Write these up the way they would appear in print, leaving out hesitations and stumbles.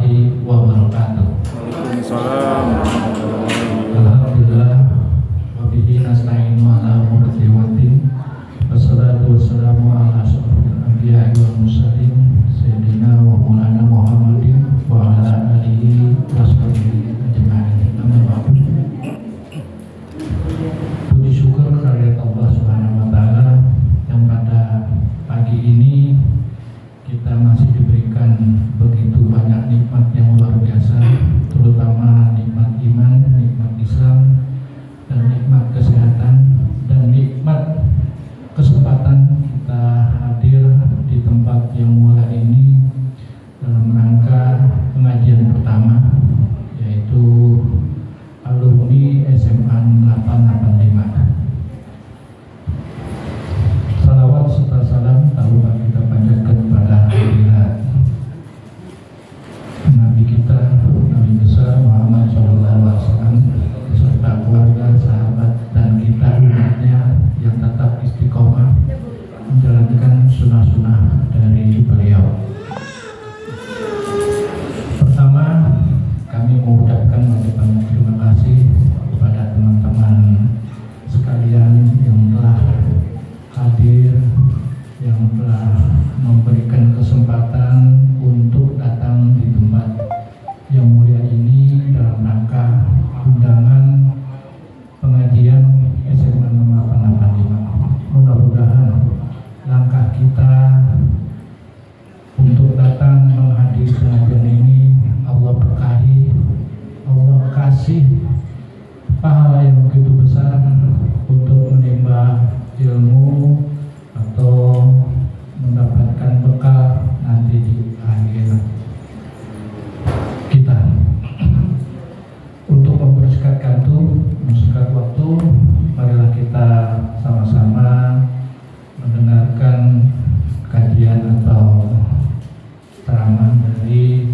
warahmatullahi wabarakatuh. Waalaikumsalam. Alhamdulillah wa bihi nasta'inu ala umuri dinina. Wassalatu wassalamu ala asyrofil anbiya'i wal mursalin sayyidina wa maulana Muhammadin wa ala alihi wa sahbihi ajma'in. Amma ba'du. Puji syukur kehadirat Allah Subhanahu wa taala yang pada pagi ini kita masih diberikan begitu banyak nikmat yang luar biasa, terutama nikmat iman, nikmat Islam, dan nikmat kesehatan, dan nikmat kesempatan kita hadir di tempat yang mulia ini dalam rangka pengajian pertama, yaitu alumni SMA 885. Salawat serta salam taruhlah kita panjatkan kepada hadirat Nabi kita, Nabi besar Muhammad SAW, beserta keluarga, sahabat, dan kita umatnya yang tetap istiqomah menjalankan sunnah-sunnah dari beliau. Pertama, kami mengucapkan banyak terima kasih kepada teman-teman sekalian yang telah hadir, yang telah memberikan kesempatan untuk datang di tempat yang mulia ini dalam rangka undangan pengajian SMA 885. Mudah-mudahan langkah kita untuk datang menghadiri pengajian ini Allah berkahi, Allah kasih pahala yang begitu besar untuk menimba ilmu atau mendapatkan bekal nanti di akhir kita. Untuk mempersingkat waktu, marilah kita sama-sama mendengarkan kajian atau ceramah dari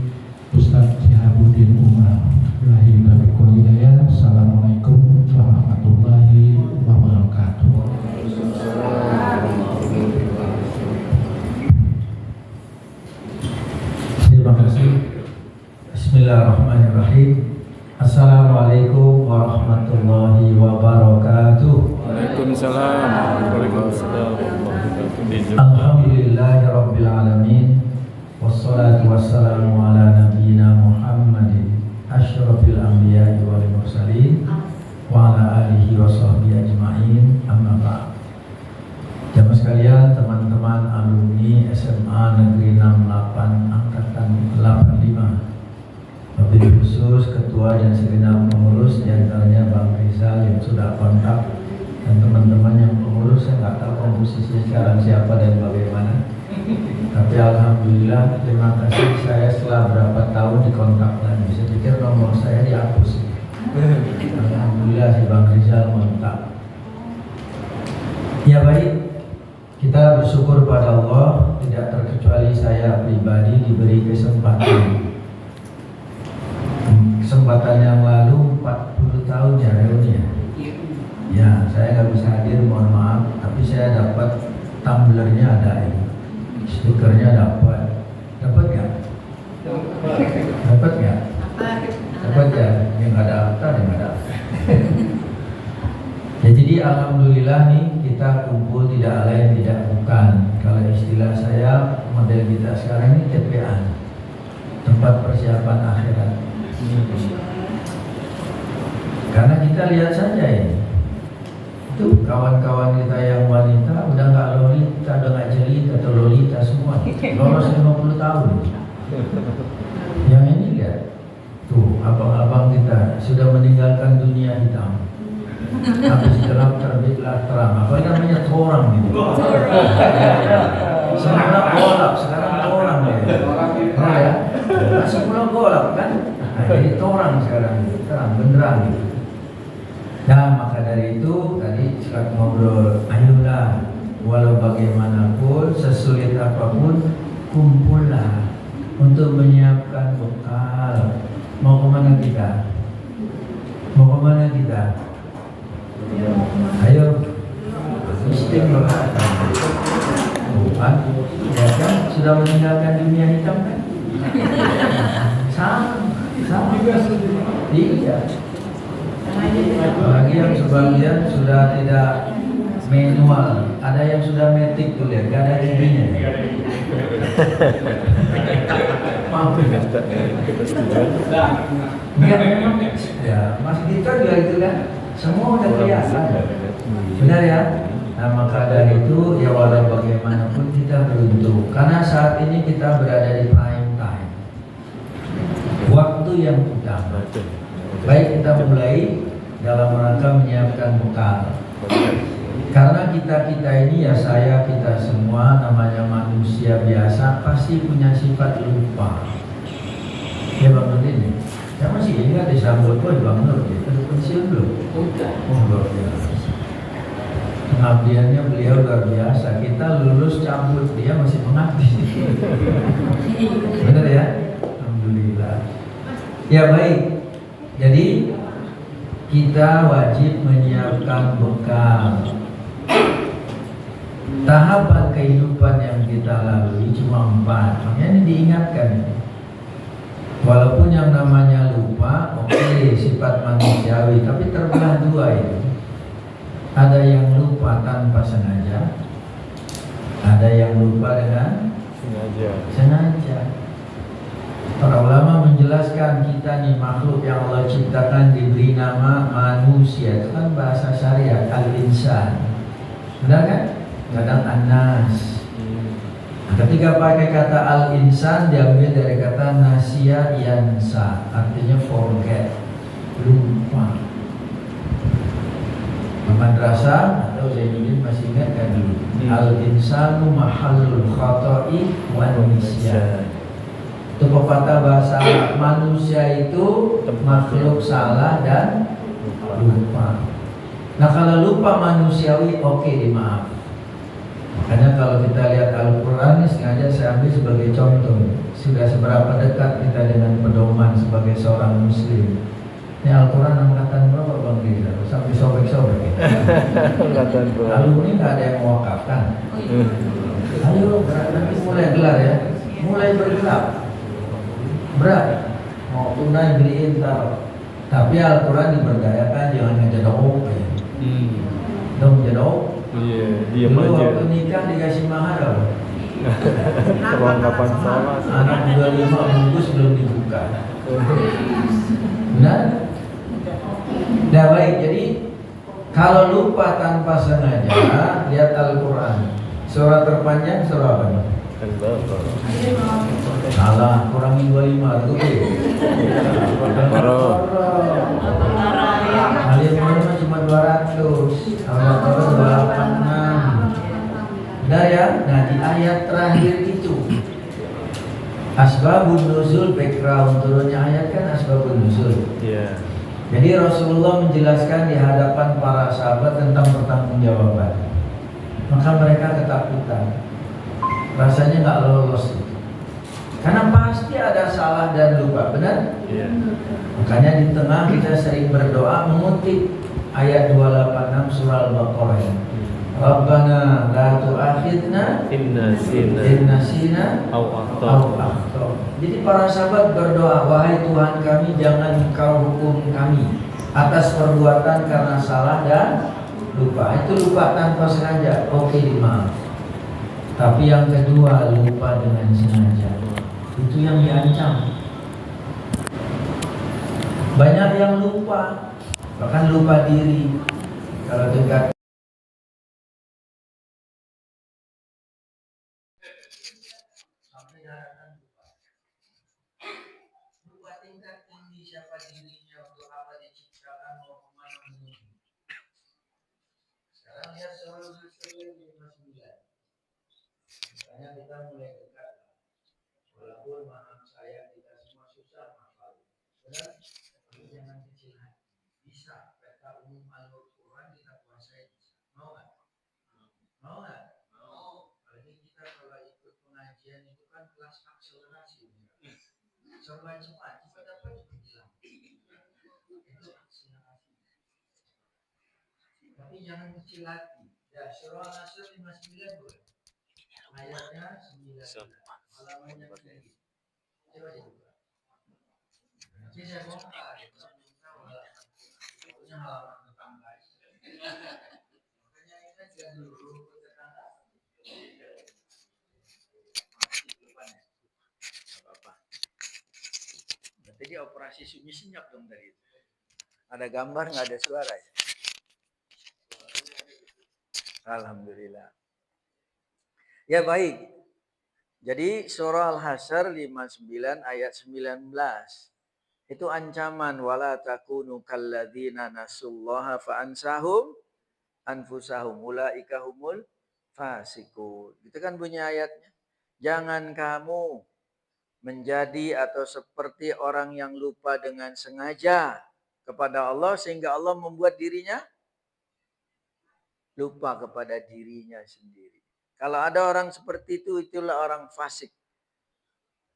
Ustaz Syihabuddin Umar. Billahi taufiq wal hidayah. Assalamualaikum warahmatullahi wabarakatuh. Terima kasih. Bismillahirrahmanirrahim. Assalamualaikum warahmatullahi wabarakatuh. Waalaikumsalam. Waalaikumsalam. Alhamdulillahirabbil alamin. Wassalatu wassalamu ala nabiyyina Muhammadin asyrafil anbiya'i wal mursalin wa ala alihi wa sahbihi ajma'in. Amma ba'd. Jamaah sekalian, teman-teman alumni SMA Negeri 68 angkatan 85, lebih khusus ketua dan segenap pengurus, diantaranya Bang Rizal yang sudah kontak, dan teman-teman yang pengurus. Saya nggak tahu komposisi sekarang siapa dan bagaimana, tapi alhamdulillah, terima kasih. Saya setelah berapa tahun dikontak lagi, saya pikir nomor saya dihapus. Alhamdulillah si Bang Rizal kontak. Ya baik, kita bersyukur pada Allah, tidak terkecuali saya pribadi diberi kesempatan yang lalu 40 tahun ya reuni ya. Ya, saya nggak bisa hadir, mohon maaf, tapi saya dapat tumblernya ada ini, stikernya dapat ya? Dapat ya? Dapat ya? Yang nggak ada akta, yang nggak ada. Ya, jadi alhamdulillah nih kita kumpul tidak lain tidak bukan, kalau istilah saya model kita sekarang ini TPA, tempat persiapan akhirat. Karena kita lihat saja ini, itu kawan-kawan kita yang wanita udah nggak lolita, udah nggak jelita atau lolita semua, lolos 50 tahun. Yang ini lihat, tuh abang-abang kita sudah meninggalkan dunia hitam. Habis gelap terbitlah terang. Apa namanya torang gitu. Semula golap, sekarang torang ya. Nah ya, semula golap kan. Nah, jadi torang sekarang, terang benderang gitu. Nah maka dari itu tadi setelah ngobrol, ayolah walau bagaimanapun, sesulit apapun, kumpullah untuk menyiapkan bekal. Mau kemana kita? Mau kemana kita? Ayo, istimewa. Bukan, ya kan? Sudah meninggalkan dunia hitam kan? Sama. Iya. Apalagi yang sebagian sudah tidak manual, ada yang sudah matic tuh lihat, gak ada giginya. Maaf ya. Kita setuju. Biar memang ya, Mas Dito juga itu kan, semua udah kelihatan. Benar ya? Nah maka dari itu ya walau bagaimanapun kita beruntung, karena saat ini kita berada di prime time, waktu yang utama. Baik kita mulai dalam rangka menyiapkan bekal. Karena kita ini ya kita semua namanya manusia biasa pasti punya sifat lupa. Ya Bang Nur ini, saya masih ingat disambut Bang Nur, itu pensiun belum? Oh luar biasa. Pengabdiannya beliau luar biasa. Kita lulus cabut, dia masih mengabdi. Benar ya? Alhamdulillah. Ya baik. Jadi kita wajib menyiapkan bekal. Tahapan kehidupan yang kita lalui cuma 4. Makanya ini diingatkan. Walaupun yang namanya lupa, oke, sifat manusiawi, tapi terbelah 2 itu. Ada yang lupa tanpa sengaja, ada yang lupa dengan sengaja. Para ulama menjelaskan kita nih makhluk yang Allah ciptakan diberi nama manusia. Itu kan bahasa syariat, al-insan. Benar kan? Kadang an-nas. Ketika pakai kata al-insan diambil dari kata nasya yansa, artinya forget, lupa. Madrasah atau Zainuddin masih ingat kan dulu? Al-insanu mahallul khata'i wa nisyan. Itu pepatah bahasa manusia itu makhluk salah dan lupa. Nah kalau lupa manusiawi oke, dimaaf. Makanya kalau kita lihat Al-Quran ini sengaja saya ambil sebagai contoh. Sudah seberapa dekat kita dengan pedoman sebagai seorang muslim. Ini Al-Quran angkatan berapa Bang Riza? Sampai sobek-sobek. Angkatan berapa? Lalu ini nggak ada yang mewakafkan. Ayo nanti mulai gelar ya. Mulai bergelap. Berat. Mau tunai beliin taruh. Tapi Al-Quran diberdayakan, jangan ngejadok ya. Dong jadok. Iya, diam dulu aja. waktu nikah dikasih mahar apa? Perlengkapan sholat. Anak 25 bungkus belum dibuka. Benar? Nah baik, jadi kalau lupa tanpa sengaja, lihat Al-Quran. Surah terpanjang surah apa nih? Salah, kurangi 25 lebih. Kalian mana cuma 200, Al-Baqarah 286. Benar ya? Nah di ayat terakhir itu asbabun nuzul, background turunnya ayat kan asbabun nuzul. Iya. Jadi Rasulullah menjelaskan di hadapan para sahabat tentang pertanggungjawaban. Maka mereka ketakutan. Rasanya nggak lolos. Karena pasti ada salah dan lupa, benar? Iya. Makanya di tengah kita sering berdoa mengutip ayat 286 surah Al-Baqarah. Rabbana la tu'akhidna Inna sina au akhta. Jadi para sahabat berdoa, wahai Tuhan kami, jangan Engkau hukum kami atas perbuatan karena salah dan lupa. Itu lupa tanpa sengaja, oke dimaaf. Tapi yang kedua, lupa dengan sengaja, itu yang diancam. Banyak yang lupa, bahkan lupa diri. Kalau tingkat lupa tingkat tinggi siapa dirinya, untuk apa diciptakan, mau kemana menuju. Sekarang lihat seluruh di masih muda. Makanya kita mulai dekat. Walaupun maaf saya kita semua susah hafal. Benar? Tapi jangan kecil hati. Bisa peta umum Al-Quran kita kuasai. Mau nggak? Mau nggak? Mau. Apalagi kita kalau ikut pengajian itu kan kelas akselerasi. Serba cepat dapat juga hilang. Itu akselerasi. Tapi jangan kecil hati. Ya surah Al-Asr 59 boleh. Ayatnya 9. Halamannya tinggi. Coba dibuka. Nanti saya bongkar. Punya halaman tetangga. Makanya ini kan dulu tetangga. Apa-apa. Berarti dia operasi sunyi senyap dong dari itu. Ada gambar nggak ada suara ya? Alhamdulillah. Ya baik. Jadi surah Al-Hasyr 59 ayat 19. Itu ancaman wala takunu kalladzina nasullaha fa'ansahum anfusahum ulaika humul fasikun. Itu kan bunyi ayatnya. Jangan kamu menjadi atau seperti orang yang lupa dengan sengaja kepada Allah sehingga Allah membuat dirinya lupa kepada dirinya sendiri. Kalau ada orang seperti itu, itulah orang fasik.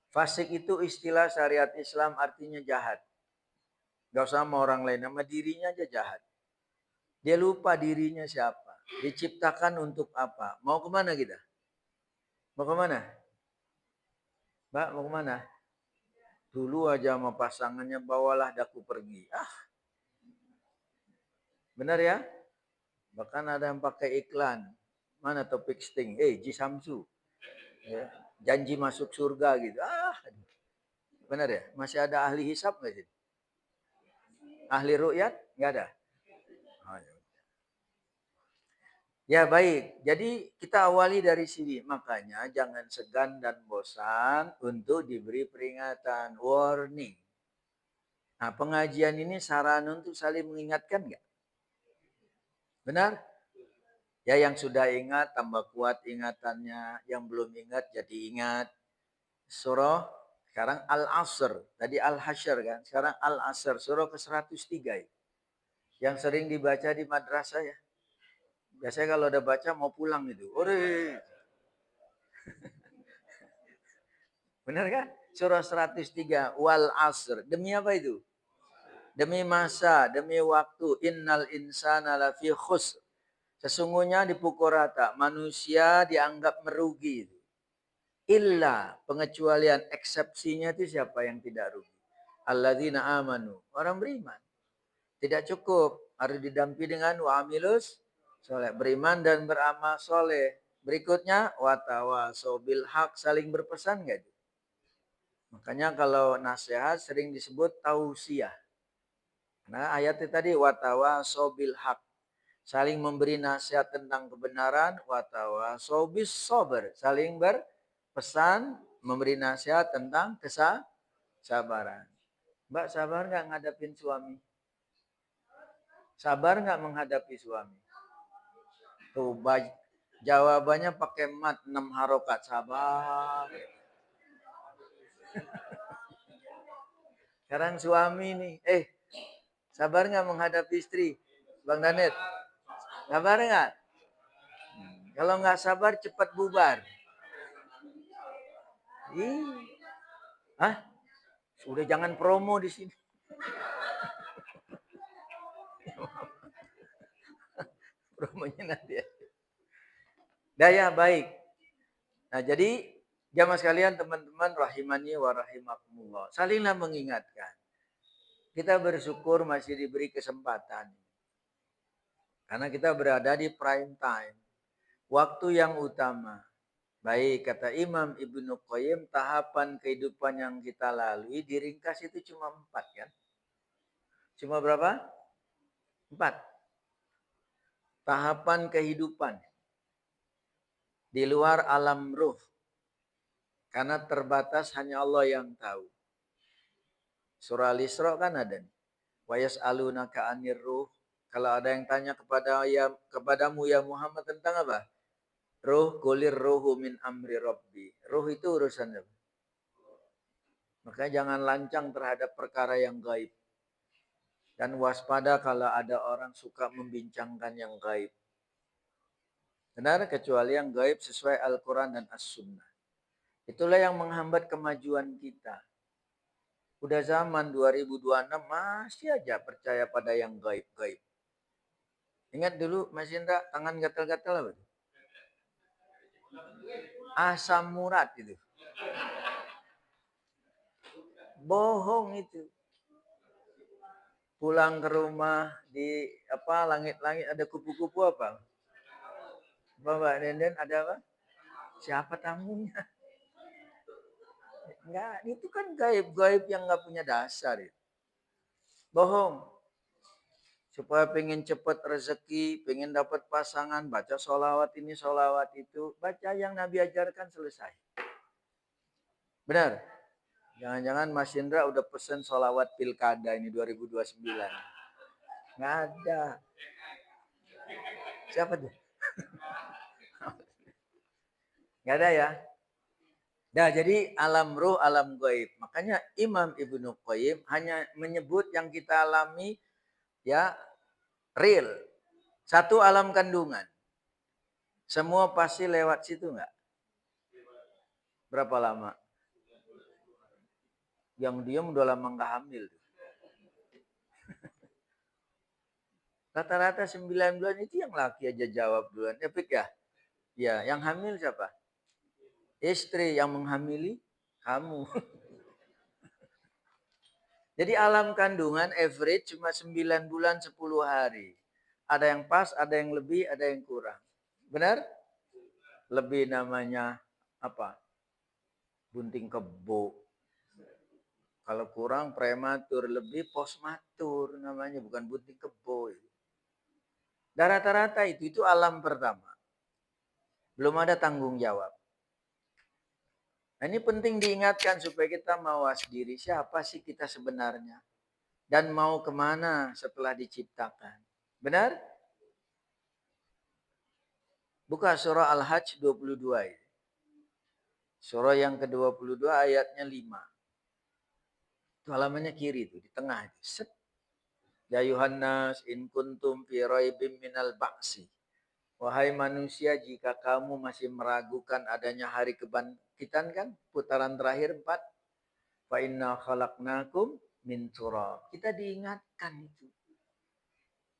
Fasik itu istilah syariat Islam artinya jahat. Gak usah sama orang lain, sama dirinya aja jahat. Dia lupa dirinya siapa. Diciptakan untuk apa? Mau kemana kita? Mau kemana? Mbak, mau kemana? Dulu aja sama pasangannya bawalah daku pergi. Benar ya? Bahkan ada yang pakai iklan. Mana topik sting? Ji Samsu. Ya, janji masuk surga gitu. Benar ya? Masih ada ahli hisab nggak sih? Ahli ru'yat? Nggak ada? Ya baik, jadi kita awali dari sini. Makanya jangan segan dan bosan untuk diberi peringatan, warning. Nah pengajian ini sarana untuk saling mengingatkan nggak? Benar? Ya yang sudah ingat tambah kuat ingatannya, yang belum ingat jadi ingat. Surah sekarang Al-Asr, tadi Al-Hasyr kan, sekarang Al-Asr, surah ke-103. Yang sering dibaca di madrasah ya. Biasanya kalau udah baca mau pulang itu. Ore. Benar kan? Surah 103 wal asr. Demi apa itu? Demi masa, demi waktu. Innal insana lafi khusr. Sesungguhnya dipukul rata. Manusia dianggap merugi. Illa pengecualian eksepsinya itu siapa yang tidak rugi? Alladzina amanu. Orang beriman. Tidak cukup. Harus didampingi dengan wa'amilus soleh. Beriman dan beramal soleh. Berikutnya watawasau bil haq. Saling berpesan gak? Makanya kalau nasihat sering disebut tausiah. Nah ayatnya tadi watawasau bil haq. Saling memberi nasihat tentang kebenaran. Watawasau bis sober. Saling berpesan memberi nasihat tentang kesabaran. Mbak sabar nggak ngadapin suami? Sabar nggak menghadapi suami? Tuh jawabannya pakai mat 6 harokat. Sabar. Sekarang suami nih, sabar nggak menghadapi istri? Bang Danet, sabar nggak? Kalau nggak sabar cepat bubar. Sudah jangan promo di sini. Promonya nanti ya. Daya baik. Nah jadi jamaah sekalian teman-teman rahimani wa rahimakumullah. Salinglah mengingatkan. Kita bersyukur masih diberi kesempatan. Karena kita berada di prime time. Waktu yang utama. Baik, kata Imam Ibnu Qayyim, tahapan kehidupan yang kita lalui diringkas itu cuma 4 kan? Cuma berapa? 4. Tahapan kehidupan di luar alam ruh. Karena terbatas hanya Allah yang tahu. Surah Al-Isra kan ada nih. Wa yas'alunaka 'anir ruh. Kalau ada yang tanya kepadamu ya Muhammad tentang apa? Ruh, kulir ruhu min amri rabbi. Ruh itu urusan apa? Makanya jangan lancang terhadap perkara yang gaib. Dan waspada kalau ada orang suka membincangkan yang gaib. Benar, kecuali yang gaib sesuai Al-Quran dan As-Sunnah. Itulah yang menghambat kemajuan kita. Udah zaman 2026 masih aja percaya pada yang gaib-gaib. Ingat dulu Mas Indra, tangan gatal-gatal apa? Asam murad itu. Bohong itu. pulang ke rumah di apa langit-langit ada kupu-kupu apa? Mbak Nenden ada apa? Siapa tamunya? Enggak, itu kan gaib-gaib yang nggak punya dasar itu. Bohong. Supaya pengen cepat rezeki, pengen dapat pasangan, baca sholawat ini, sholawat itu. Baca yang Nabi ajarkan selesai. Benar? Jangan-jangan Mas Indra udah pesen sholawat pilkada ini 2029. Nggak ada. Siapa tuh? Nggak ada ya? Nah, jadi alam ruh, alam gaib. Makanya Imam Ibnu Qayyim hanya menyebut yang kita alami ya real. Satu alam kandungan. Semua pasti lewat situ nggak? Berapa lama? Yang diem udah lama nggak hamil. Rata-rata 9 bulan itu yang laki aja jawab duluan. Epic ya? Ya, yang hamil siapa? Istri. Yang menghamili kamu. Jadi alam kandungan average cuma 9 bulan 10 hari. Ada yang pas, ada yang lebih, ada yang kurang. Benar? Lebih namanya apa? Bunting kebo. Kalau kurang prematur, lebih postmatur namanya, bukan bunting kebo. Dan rata-rata itu alam pertama. Belum ada tanggung jawab. Nah, ini penting diingatkan supaya kita mawas diri. Siapa sih kita sebenarnya? Dan mau kemana setelah diciptakan? Benar? Buka surah Al-Hajj 22 ini. Surah yang ke-22 ayatnya 5. Itu halamannya kiri itu, di tengah itu. Set. Ya Yuhannas in kuntum fi raibim minal ba'si. Wahai manusia, jika kamu masih meragukan adanya hari kebangkitan kan? Putaran terakhir 4. Fa inna khalaqnakum min turab. Kita diingatkan itu.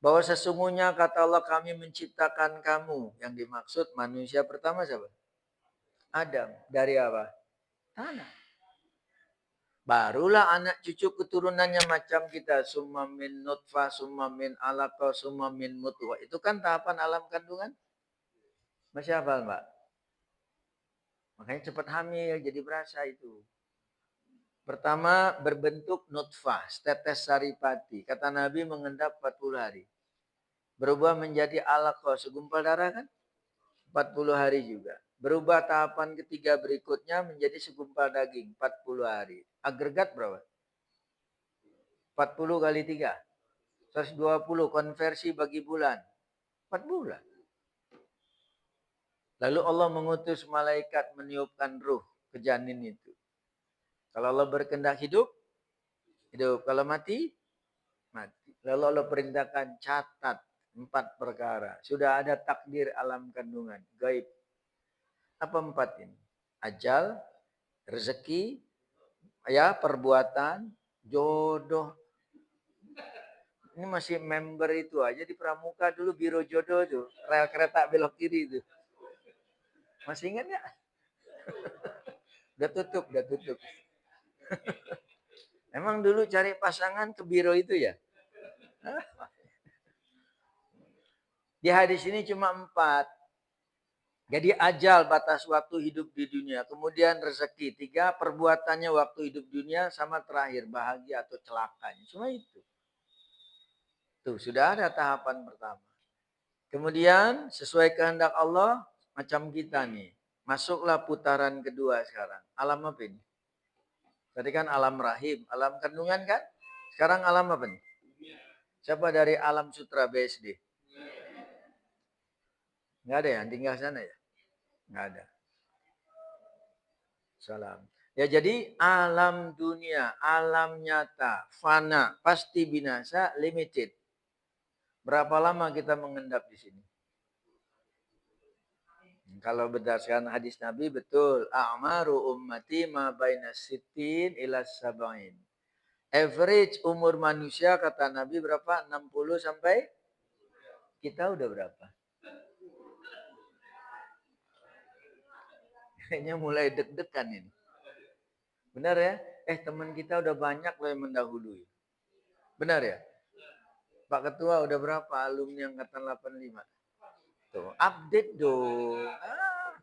Bahwa sesungguhnya kata Allah kami menciptakan kamu. Yang dimaksud manusia pertama siapa? Adam. Dari apa? Tanah. Barulah anak cucu keturunannya macam kita. Summa min nutfah, summa min alaqa, summa min mutwah. Itu kan tahapan alam kandungan. Masih hafal, Mbak? Makanya cepat hamil, jadi berasa itu. Pertama berbentuk nutfah, tetes saripati. Kata Nabi mengendap 40 hari. Berubah menjadi alaqa, segumpal darah kan? 40 hari juga. Berubah tahapan ketiga berikutnya menjadi segumpal daging, 40 hari. Agregat berapa? 40 kali 3. 120 konversi bagi bulan. 4 bulan. Lalu Allah mengutus malaikat meniupkan ruh ke janin itu. Kalau Allah berkehendak hidup, hidup. Kalau mati, mati. Lalu Allah perintahkan catat 4 perkara. Sudah ada takdir alam kandungan, gaib. Apa 4 ini? Ajal, rezeki, ya perbuatan, jodoh. Ini masih member itu aja di Pramuka dulu biro jodoh tuh, rel kereta belok kiri itu. Masih ingat nggak? Udah tutup. Emang dulu cari pasangan ke biro itu ya? Di hadis ini cuma 4. Jadi ajal batas waktu hidup di dunia. Kemudian rezeki. 3 perbuatannya waktu hidup dunia sama terakhir bahagia atau celakanya. Cuma itu. Tuh sudah ada tahapan pertama. Kemudian sesuai kehendak Allah macam kita nih. Masuklah putaran kedua sekarang. Alam apa ini? Tadi kan alam rahim. Alam kandungan kan? Sekarang alam apa nih? Siapa dari alam sutra BSD? Nggak ada ya? Tinggal sana ya? Nggak ada. Salam. Ya jadi alam dunia, alam nyata, fana, pasti binasa, limited. Berapa lama kita mengendap di sini? Kalau berdasarkan hadis Nabi betul. A'maru ummati ma baina sittin ila sab'in. Average umur manusia kata Nabi berapa? 60 sampai? Kita udah berapa? Kayaknya mulai deg-degan ini. Benar ya? Teman kita udah banyak loh yang mendahului. Benar ya? Pak Ketua udah berapa alumni angkatan 85? Tuh, update dong.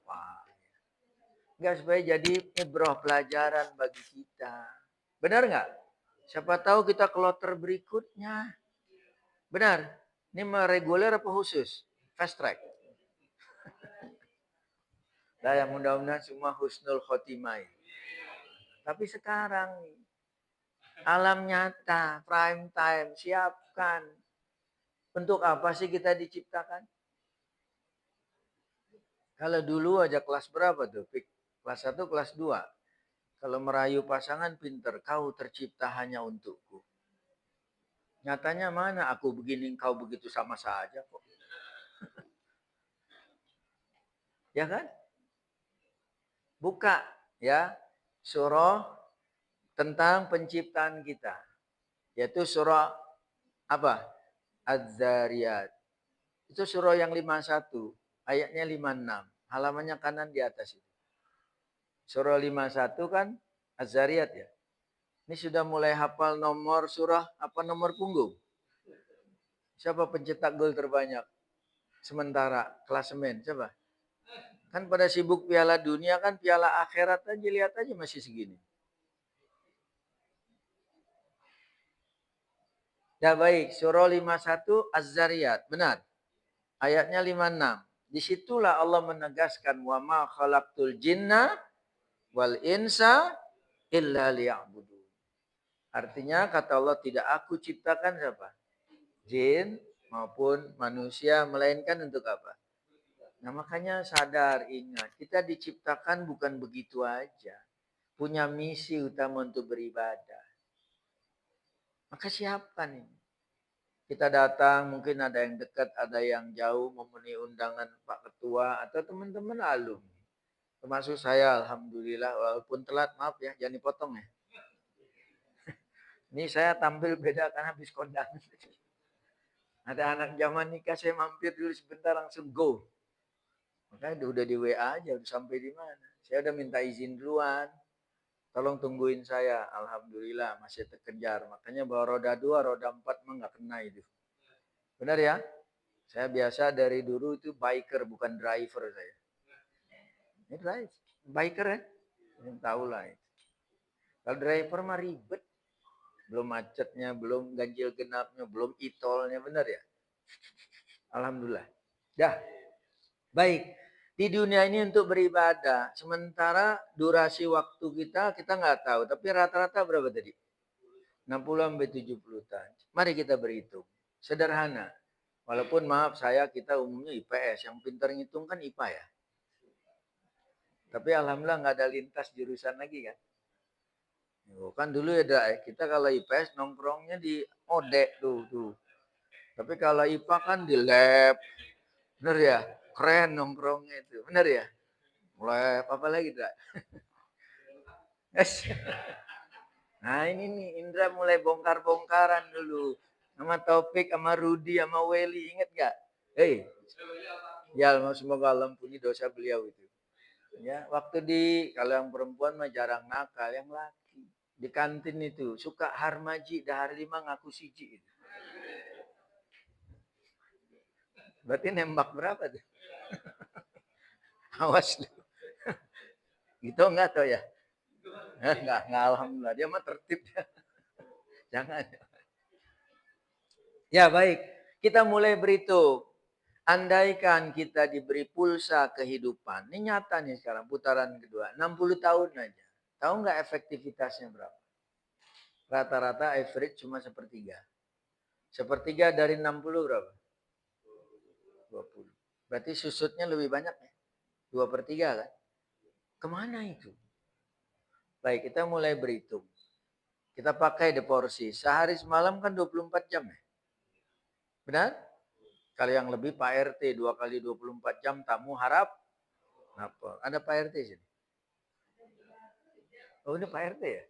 Pak. Enggak, supaya jadi ibrah pelajaran bagi kita. Benar nggak? Siapa tahu kita kloter berikutnya. Benar. Ini mau reguler apa khusus? Fast track. Nah, yang mudah-mudahan semua husnul khotimah. Tapi sekarang nih, alam nyata, prime time, siapkan. Untuk apa sih kita diciptakan? Kalau dulu aja kelas berapa tuh? Kelas 1, kelas 2. Kalau merayu pasangan pinter, kau tercipta hanya untukku. Nyatanya mana aku begini, kau begitu sama saja kok. Ya kan? Buka ya surah tentang penciptaan kita. Yaitu surah apa? Az-Zariyat. Itu surah yang 51, ayatnya 56. Halamannya kanan di atas itu. Surah 51 kan Az-Zariyat ya. Ini sudah mulai hafal nomor surah apa nomor punggung? Siapa pencetak gol terbanyak? Sementara klasemen, coba. Kan pada sibuk piala dunia kan piala akhirat aja, lihat aja masih segini. Ya baik, surah 51 Az-Zariyat, benar. Ayatnya 56. Disitulah Allah menegaskan wa ma khalaqtul jinna wal insa illa liya'budun. Artinya kata Allah tidak aku ciptakan siapa? Jin maupun manusia melainkan untuk apa? Nah makanya sadar, ingat. Kita diciptakan bukan begitu aja. Punya misi utama untuk beribadah. Maka siapkan ini. Kita datang, mungkin ada yang dekat, ada yang jauh, memenuhi undangan Pak Ketua atau teman-teman alumni. Termasuk saya, Alhamdulillah, walaupun telat, maaf ya, jangan dipotong ya. Ini saya tampil beda karena habis kondangan. Ada anak zaman nikah, saya mampir dulu sebentar langsung go. Makanya udah di WA aja, udah sampai di mana. Saya udah minta izin duluan. Tolong tungguin saya. Alhamdulillah masih terkejar. Makanya bawa roda 2, roda 4 mah nggak kena itu. Benar ya? Saya biasa dari dulu itu biker bukan driver saya. Ini driver, biker ya. Ini tahu lah itu. Kalau driver mah ribet. Belum macetnya, belum ganjil genapnya, belum e-tolnya, benar ya? Alhamdulillah. Dah. Baik. Di dunia ini untuk beribadah. Sementara durasi waktu kita nggak tahu. Tapi rata-rata berapa tadi? 60-70 tahun. Mari kita berhitung. Sederhana. Walaupun maaf kita umumnya IPS. Yang pintar ngitung kan IPA ya. Tapi alhamdulillah nggak ada lintas jurusan lagi kan. Kan dulu ya kita kalau IPS nongkrongnya di ODE tuh. Tapi kalau IPA kan di lab. Bener ya? Keren nongkrongnya itu. Bener ya? Mulai apa lagi dak? Nah ini nih Indra mulai bongkar-bongkaran dulu. Sama Taufik, sama Rudi, sama Welly. Ingat gak? Hei. Ya semoga Allah ampuni dosa beliau itu. Ya, waktu kalau yang perempuan mah jarang nakal, yang laki di kantin itu suka harmaji dahar 5 ngaku siji itu. Berarti nembak berapa tuh? Awas lu. Gitu enggak tuh ya? Enggak alhamdulillah. Dia mah tertib ya. Jangan. Ya baik, kita mulai berhitung. Andaikan kita diberi pulsa kehidupan. Ini nyata nih sekarang putaran kedua. 60 tahun aja. Tahu nggak efektivitasnya berapa? Rata-rata average cuma sepertiga. Sepertiga dari 60 berapa? 20. Berarti susutnya lebih banyak ya? 2/3 kan? Kemana itu? Baik, kita mulai berhitung. Kita pakai deporsi. Sehari semalam kan 24 jam ya? Benar? Kalau yang lebih Pak RT 2 kali 24 jam tamu harap apa? Ada Pak RT sini. Oh ini Pak RT ya?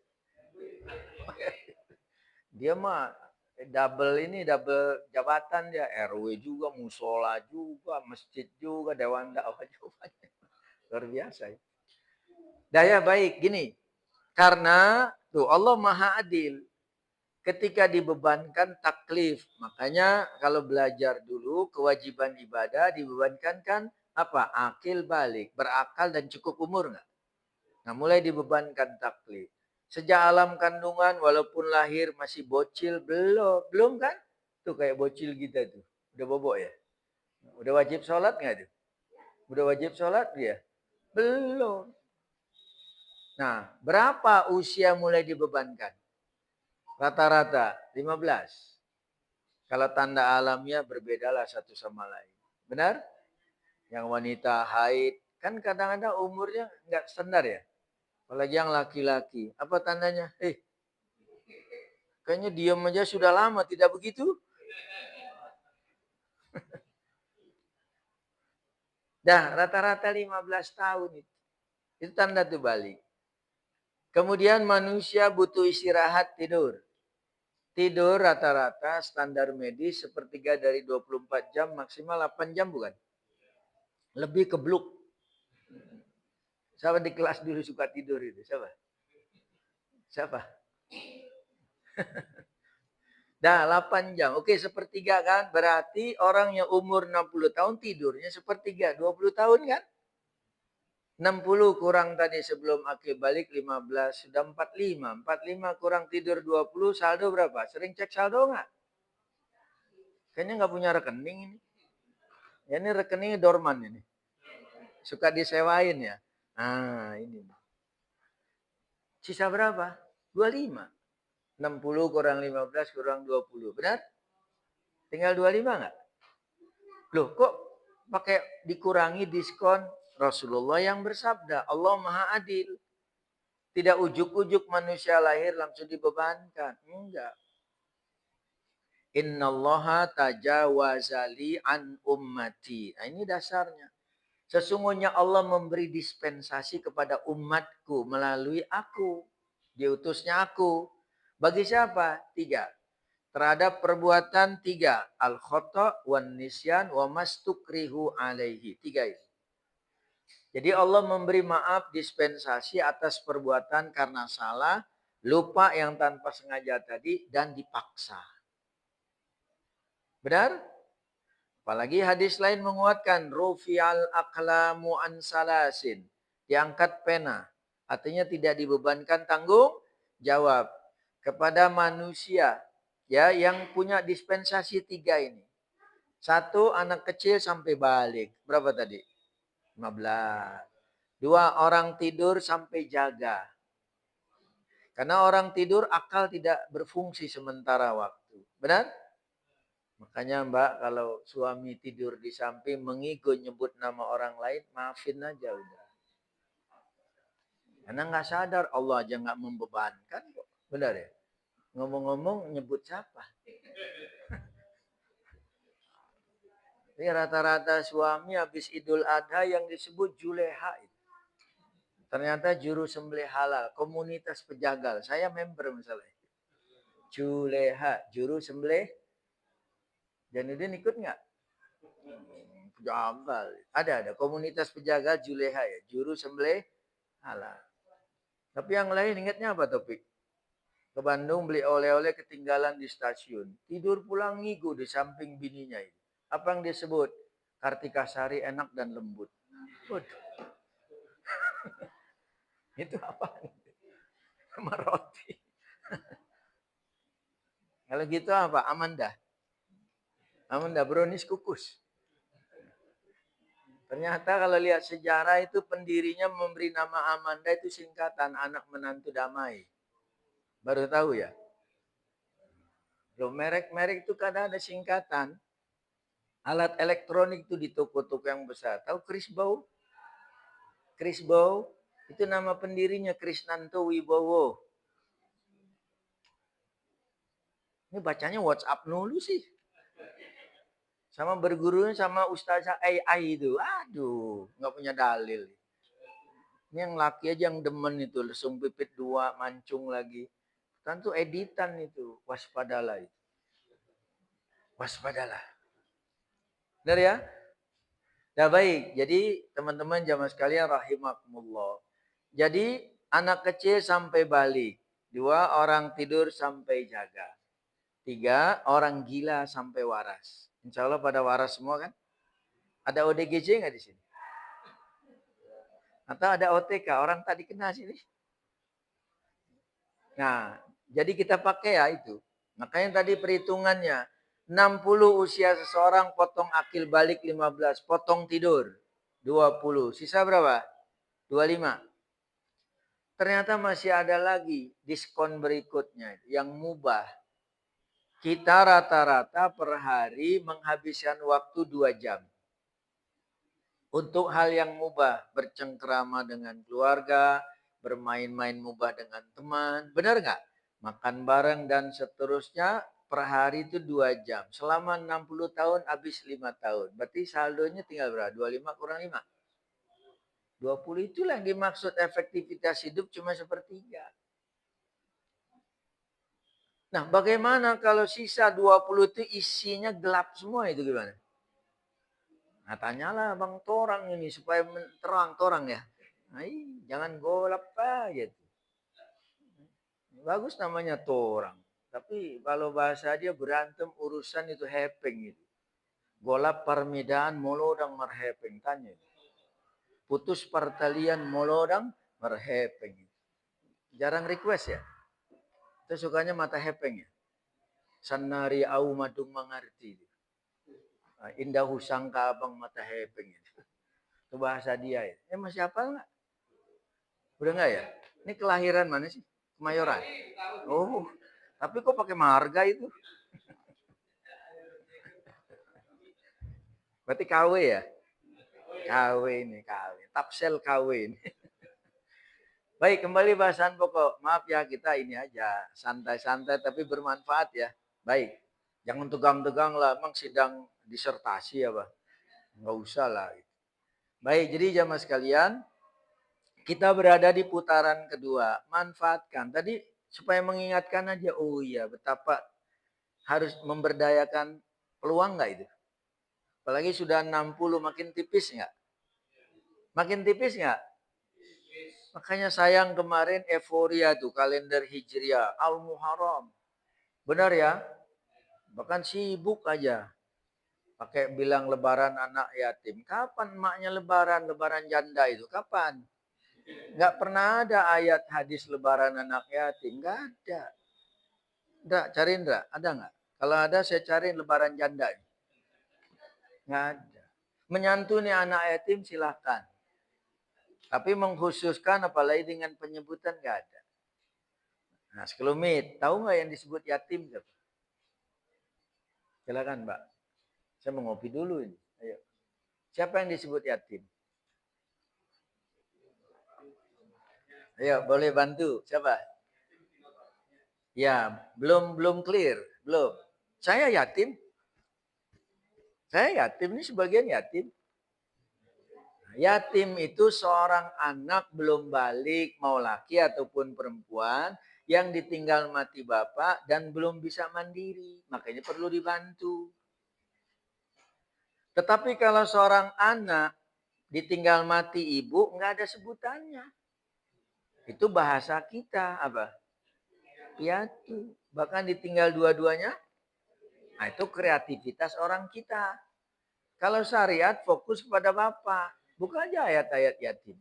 Dia mah double jabatan dia, RW juga, musola juga, masjid juga, dewan dakwah juga. Luar biasa ya. Daya baik gini. Karena tuh Allah Maha Adil. ketika dibebankan taklif. Makanya kalau belajar dulu kewajiban ibadah dibebankan kan apa? Akil balik, berakal dan cukup umur nggak? Nah mulai dibebankan taklif. Sejak alam kandungan walaupun lahir masih bocil belum kan? Tuh kayak bocil kita tuh. Udah bobok ya? Udah wajib sholat nggak tuh? Udah wajib sholat dia? Belum. Nah, berapa usia mulai dibebankan? Rata-rata 15. Kalau tanda alamnya berbedalah satu sama lain. Benar? Yang wanita haid, kan kadang-kadang umurnya nggak standar ya. Apalagi yang laki-laki. Apa tandanya? Kayaknya diam aja sudah lama, tidak begitu? Dah, rata-rata 15 tahun itu. Itu tanda tuh balik. Kemudian manusia butuh istirahat tidur. Tidur rata-rata standar medis sepertiga dari 24 jam, maksimal 8 jam bukan? Lebih kebluk. Siapa di kelas dulu suka tidur itu? Siapa? Siapa? Dah 8 jam. Oke, sepertiga kan? Berarti orang yang umur 60 tahun tidurnya sepertiga. 20 tahun kan? 60 kurang tadi sebelum akil balik 15. Sudah 45. 45 kurang tidur 20. Saldo berapa? Sering cek saldo nggak? Kayaknya nggak punya rekening ini. Ya ini rekeningnya dorman ini. Suka disewain ya. Nah ini. Sisa berapa? 25. 60 kurang 15 kurang 20. Benar? Tinggal 25 nggak? Loh kok pakai dikurangi diskon? Rasulullah yang bersabda, Allah Maha Adil. Tidak ujuk-ujuk manusia lahir langsung dibebankan. Enggak. Innallaha tajawazali an ummati. Nah ini dasarnya. Sesungguhnya Allah memberi dispensasi kepada umatku melalui aku. Diutusnya aku. Bagi siapa? 3. Terhadap perbuatan 3. Al-khata' wan nisyan wa mastukrihu alaihi. 3 itu. Jadi Allah memberi maaf dispensasi atas perbuatan karena salah, lupa yang tanpa sengaja tadi, dan dipaksa. Benar? Apalagi hadis lain menguatkan rufi'al aqlamu an salasin. Diangkat pena. Artinya tidak dibebankan tanggung jawab kepada manusia ya yang punya dispensasi 3 ini. 1 anak kecil sampai balik. Berapa tadi? 15. 2 orang tidur sampai jaga. Karena orang tidur akal tidak berfungsi sementara waktu. Benar? Makanya Mbak kalau suami tidur di samping mengigo nyebut nama orang lain, maafin aja udah. Karena nggak sadar Allah aja nggak membebankan kok. Benar ya? Ngomong-ngomong nyebut siapa? Ini rata-rata suami habis Idul Adha yang disebut juleha itu. Ternyata juru sembelih halal, komunitas pejagal. Saya member misalnya. Juleha, juru sembelih. Janudin ikut nggak? Pejagal. Ada komunitas pejagal juleha ya, juru sembelih halal. Tapi yang lain ingatnya apa topik? Ke Bandung beli oleh-oleh ketinggalan di stasiun. Tidur pulang ngigo di samping bininya itu. Apa yang disebut? Kartika Sari enak dan lembut. Waduh. Itu apa? Sama roti. Kalau gitu apa? Amanda. Amanda brownies kukus. Ternyata kalau lihat sejarah itu pendirinya memberi nama Amanda itu singkatan anak menantu damai. Baru tahu ya? Loh, merek-merek itu kadang ada singkatan. Alat elektronik itu di toko-toko yang besar. Tahu Chris Bow? Chris Bow itu nama pendirinya Krisnanto Wibowo. Ini bacanya WhatsApp dulu sih. Sama bergurunya sama Ustazah AI itu. Aduh, nggak punya dalil. Ini yang laki aja yang demen itu. Lesung pipit 2, mancung lagi. Tentu editan itu. Waspadalah itu. Waspadalah. Benar ya? Nah baik, jadi teman-teman jamaah sekalian rahimakumullah. Jadi anak kecil sampai balik. 2 orang tidur sampai jaga. 3, orang gila sampai waras. Insya Allah pada waras semua kan? Ada ODGJ nggak di sini? Atau ada OTK? Orang tadi kena sini. Nah, jadi kita pakai ya itu. Makanya tadi perhitungannya. 60 usia seseorang, potong akil balik 15, potong tidur 20. Sisa berapa? 25. Ternyata masih ada lagi diskon berikutnya yang mubah. Kita rata-rata per hari menghabiskan waktu 2 jam. Untuk hal yang mubah, bercengkrama dengan keluarga, bermain-main mubah dengan teman. Benar nggak? Makan bareng dan seterusnya per hari itu 2 jam. Selama 60 tahun habis 5 tahun. Berarti saldonya tinggal berapa? 25 kurang 5. 20 itulah yang dimaksud efektivitas hidup cuma sepertiga. Nah, bagaimana kalau sisa 20 itu isinya gelap semua itu gimana? Nah, tanyalah Bang Torang ini supaya terang-terang ya. Nah, jangan golap aja. Bagus namanya Torang. Tapi kalau bahasa dia berantem urusan itu hepeng gitu. Golap permedaan molodang marhepeng. Tanya. Putus pertalian molodang marhepeng. Jarang request ya. Itu sukanya mata hepeng ya. Sanari au madung mengerti. Indah husangka abang mata hepeng. Itu bahasa dia ya. Masih hafal nggak? Udah nggak ya? Ini kelahiran mana sih? Kemayoran? Oh, tapi kok pakai marga itu? Berarti KW ya? KW ini, KW. Tapsel KW ini. Baik, kembali bahasan pokok. Maaf ya, kita ini aja. Santai-santai tapi bermanfaat ya. Baik. Jangan tegang-tegang lah. Emang sidang disertasi apa? Nggak usah lah. Baik, jadi jamaah sekalian. Kita berada di putaran kedua. Manfaatkan. Tadi supaya mengingatkan aja. Oh iya, betapa harus memberdayakan peluang nggak itu? Apalagi sudah 60, makin tipis nggak? Makin tipis nggak? Makanya sayang kemarin euforia tuh kalender Hijriah, Al-Muharram. Benar ya? Bahkan sibuk aja. Pakai bilang lebaran anak yatim. Kapan emaknya lebaran? Lebaran janda itu kapan? Nggak pernah ada ayat hadis lebaran anak yatim. Nggak ada. Nggak, cariin nggak? Ada nggak? Kalau ada saya cariin lebaran janda. Nggak ada. Menyantuni anak yatim silahkan. Tapi mengkhususkan apalagi dengan penyebutan nggak ada. Nah, sekelumit. Tahu nggak yang disebut yatim? Silakan Mbak. Saya mau ngopi dulu ini. Ayo. Siapa yang disebut yatim? Ayo, boleh bantu. Siapa? Ya, belum clear. Belum. Saya yatim. Saya yatim, ini sebagian yatim. Yatim itu seorang anak belum balik, mau laki ataupun perempuan, yang ditinggal mati bapak dan belum bisa mandiri. Makanya perlu dibantu. Tetapi kalau seorang anak ditinggal mati ibu, nggak ada sebutannya. Itu bahasa kita, apa? Piatu. Bahkan ditinggal dua-duanya, nah itu kreativitas orang kita. Kalau syariat fokus kepada bapak. Buka aja ayat-ayat yatim.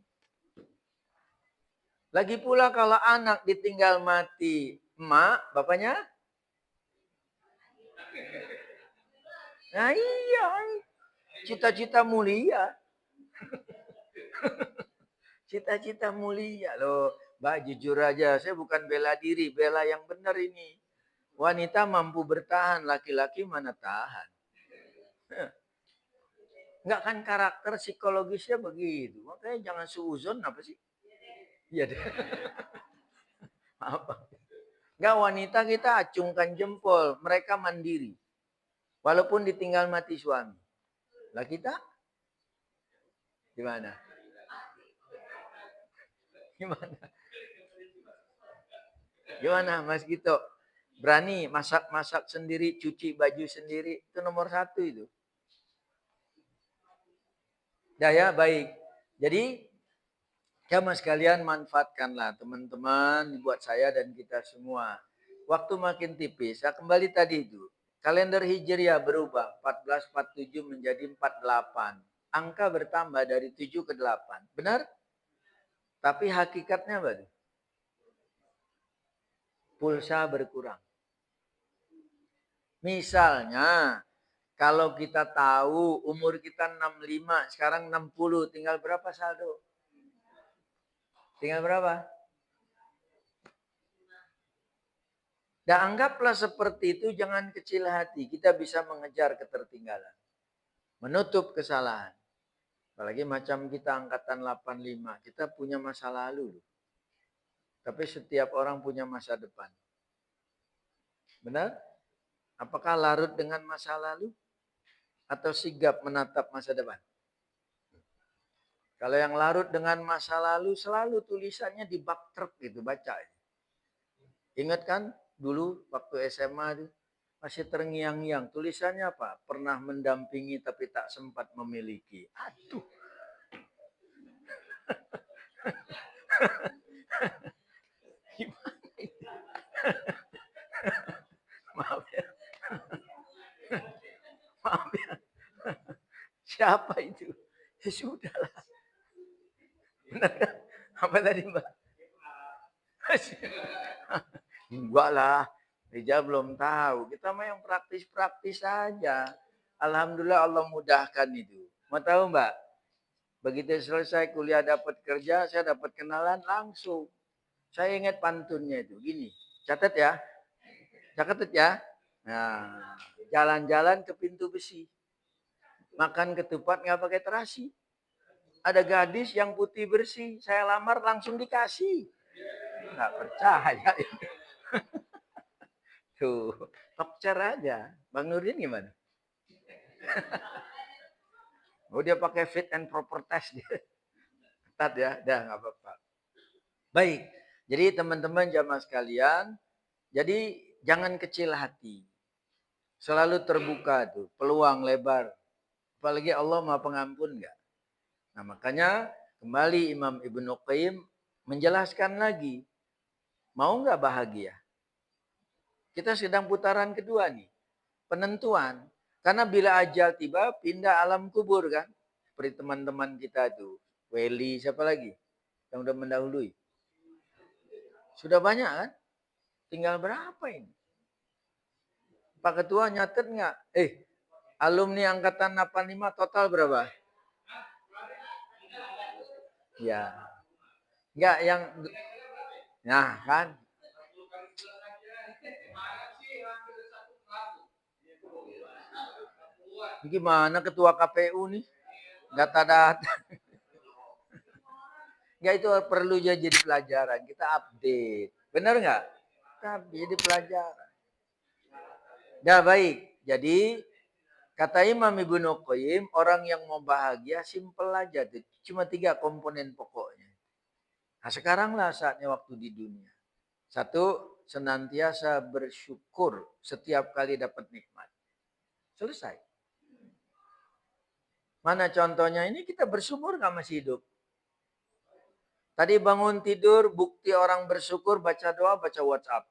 Lagi pula kalau anak ditinggal mati emak, bapaknya? Nah iya, cita-cita mulia. Cita-cita mulia loh. Mbak jujur aja, saya bukan bela diri, bela yang benar ini. Wanita mampu bertahan, laki-laki mana tahan. Enggak kan karakter psikologisnya begitu. Makanya jangan suuzon apa sih? Iya deh. Apa? Enggak, wanita kita acungkan jempol. Mereka mandiri. Walaupun ditinggal mati suami. Lah kita? Gimana? Gimana Mas Gito? Berani masak-masak sendiri, cuci baju sendiri. Itu nomor 1 itu. Ya, baik. Jadi, jamaah sekalian manfaatkanlah teman-teman buat saya dan kita semua. waktu makin tipis. Saya kembali tadi itu. Kalender Hijriah berubah 1447 menjadi 48. Angka bertambah dari 7 ke 8. Benar? Tapi hakikatnya apa? Pulsa berkurang. Misalnya, kalau kita tahu umur kita 65, sekarang 60, tinggal berapa saldo? Tinggal berapa? Dan anggaplah seperti itu, jangan kecil hati. Kita bisa mengejar ketertinggalan. Menutup kesalahan. Apalagi macam kita angkatan 85, kita punya masa lalu. Tapi setiap orang punya masa depan. Benar? Apakah larut dengan masa lalu? Atau sigap menatap masa depan? Kalau yang larut dengan masa lalu, selalu tulisannya di bak truk gitu, baca. Ingat kan dulu waktu SMA itu masih terngiang-ngiang. Tulisannya apa? Pernah mendampingi tapi tak sempat memiliki. Aduh. Gimana itu? Maaf ya. Maaf ya. Siapa itu? Ya sudahlah. Benar kan? Apa tadi Mbak? Enggak lah. Rija belum tahu. Kita mah yang praktis-praktis saja. Alhamdulillah Allah mudahkan itu. Mau tahu Mbak? Begitu selesai kuliah dapat kerja, saya dapat kenalan langsung. Saya ingat pantunnya itu. Gini, catat ya. Catat ya. Nah, jalan-jalan ke pintu besi. Makan ketupat nggak pakai terasi. Ada gadis yang putih bersih. Saya lamar langsung dikasih. Nggak percaya. Tuh, tokcer aja. Bang Nurdin gimana? Oh dia pakai fit and proper test dia. Ketat ya, dah nggak apa-apa. Baik, jadi teman-teman jamaah sekalian, jadi jangan kecil hati. Selalu terbuka tuh, peluang lebar. Apalagi Allah Maha Pengampun enggak? Nah makanya kembali Imam Ibnu Qayyim menjelaskan lagi. Mau enggak bahagia? Kita sedang putaran kedua nih. Penentuan. Karena bila ajal tiba, pindah alam kubur kan. Seperti teman-teman kita tuh. Weli, siapa lagi? Yang udah mendahului. Sudah banyak kan? Tinggal berapa ini? Pak Ketua nyatet nggak? Alumni angkatan 85 total berapa? Ya. Enggak yang... Nah kan. Gimana ketua KPU nih? Data-data. Enggak itu perlu jadi pelajaran. Kita update. Benar nggak? Kita jadi pelajaran. Dah baik. Jadi kata Imam Ibnu Qayyim, orang yang mau bahagia simpel aja. Cuma 3 komponen pokoknya. Nah sekaranglah saatnya waktu di dunia. 1, senantiasa bersyukur setiap kali dapat nikmat. Selesai. Mana contohnya? Ini kita bersyukur nggak masih hidup? Tadi bangun tidur, bukti orang bersyukur, baca doa, baca WhatsApp.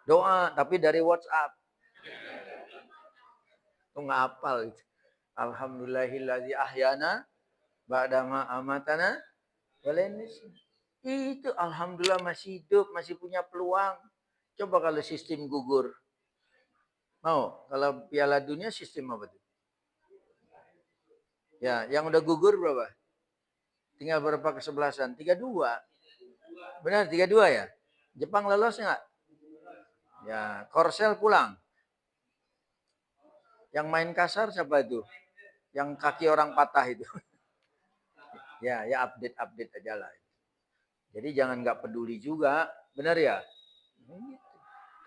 Doa, tapi dari WhatsApp. Itu nggak hafal. Alhamdulillahillazi ahyana ba'dama amatana. Itu alhamdulillah masih hidup, masih punya peluang. Coba kalau sistem gugur. Mau? Kalau Piala Dunia sistem apa tuh? Ya, yang udah gugur berapa? Tinggal berapa kesebelasan? 3-2. Benar 3-2 ya? Jepang lolos nggak? Ya, Korsel pulang. Yang main kasar siapa itu? Yang kaki orang patah itu. Ya update aja lah. Jadi jangan nggak peduli juga, benar ya?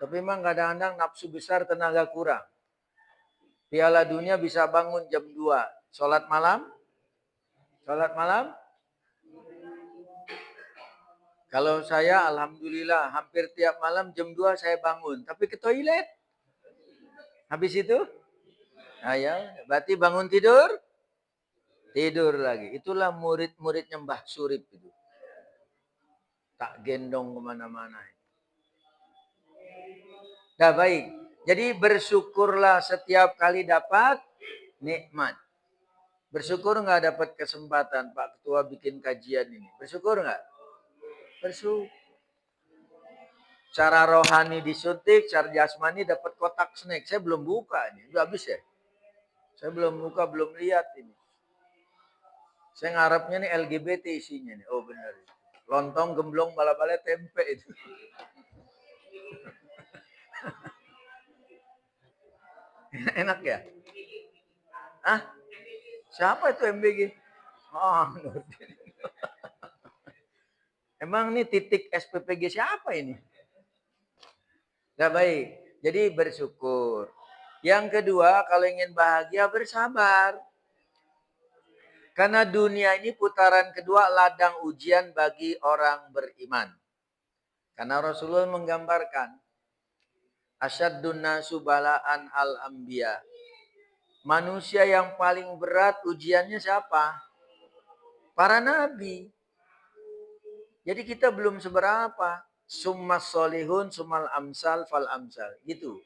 Tapi memang kadang-kadang nafsu besar, tenaga kurang. Piala Dunia bisa bangun jam 2. Sholat malam? Kalau saya alhamdulillah hampir tiap malam jam 2 saya bangun. Tapi ke toilet. Habis itu? Nah ya, berarti bangun tidur? Tidur lagi. Itulah murid-muridnya Mbah Surip itu. Tak gendong kemana-mana. Dah baik. Jadi bersyukurlah setiap kali dapat nikmat. Bersyukur nggak dapat kesempatan Pak Ketua bikin kajian ini? Bersyukur nggak? Bersyukur. Cara rohani disuntik, cara jasmani dapat kotak snack. Saya belum buka ini. Udah habis ya? Saya belum buka, belum lihat ini. Saya ngarepnya nih LGBT isinya nih. Oh benar. Lontong, gemblong, bala-bala, tempe itu. Enak ya? Ah? Siapa itu MBG? Oh, Nurdin. Emang ini titik SPPG siapa ini? Gak baik. Jadi bersyukur. Yang kedua, kalau ingin bahagia bersabar. Karena dunia ini putaran kedua ladang ujian bagi orang beriman. Karena Rasulullah menggambarkan asyaddun nasu balaan al-anbiya. Manusia yang paling berat ujiannya siapa? Para nabi. Jadi kita belum seberapa. Summas solihun, summal amsal, fal amsal. Gitu.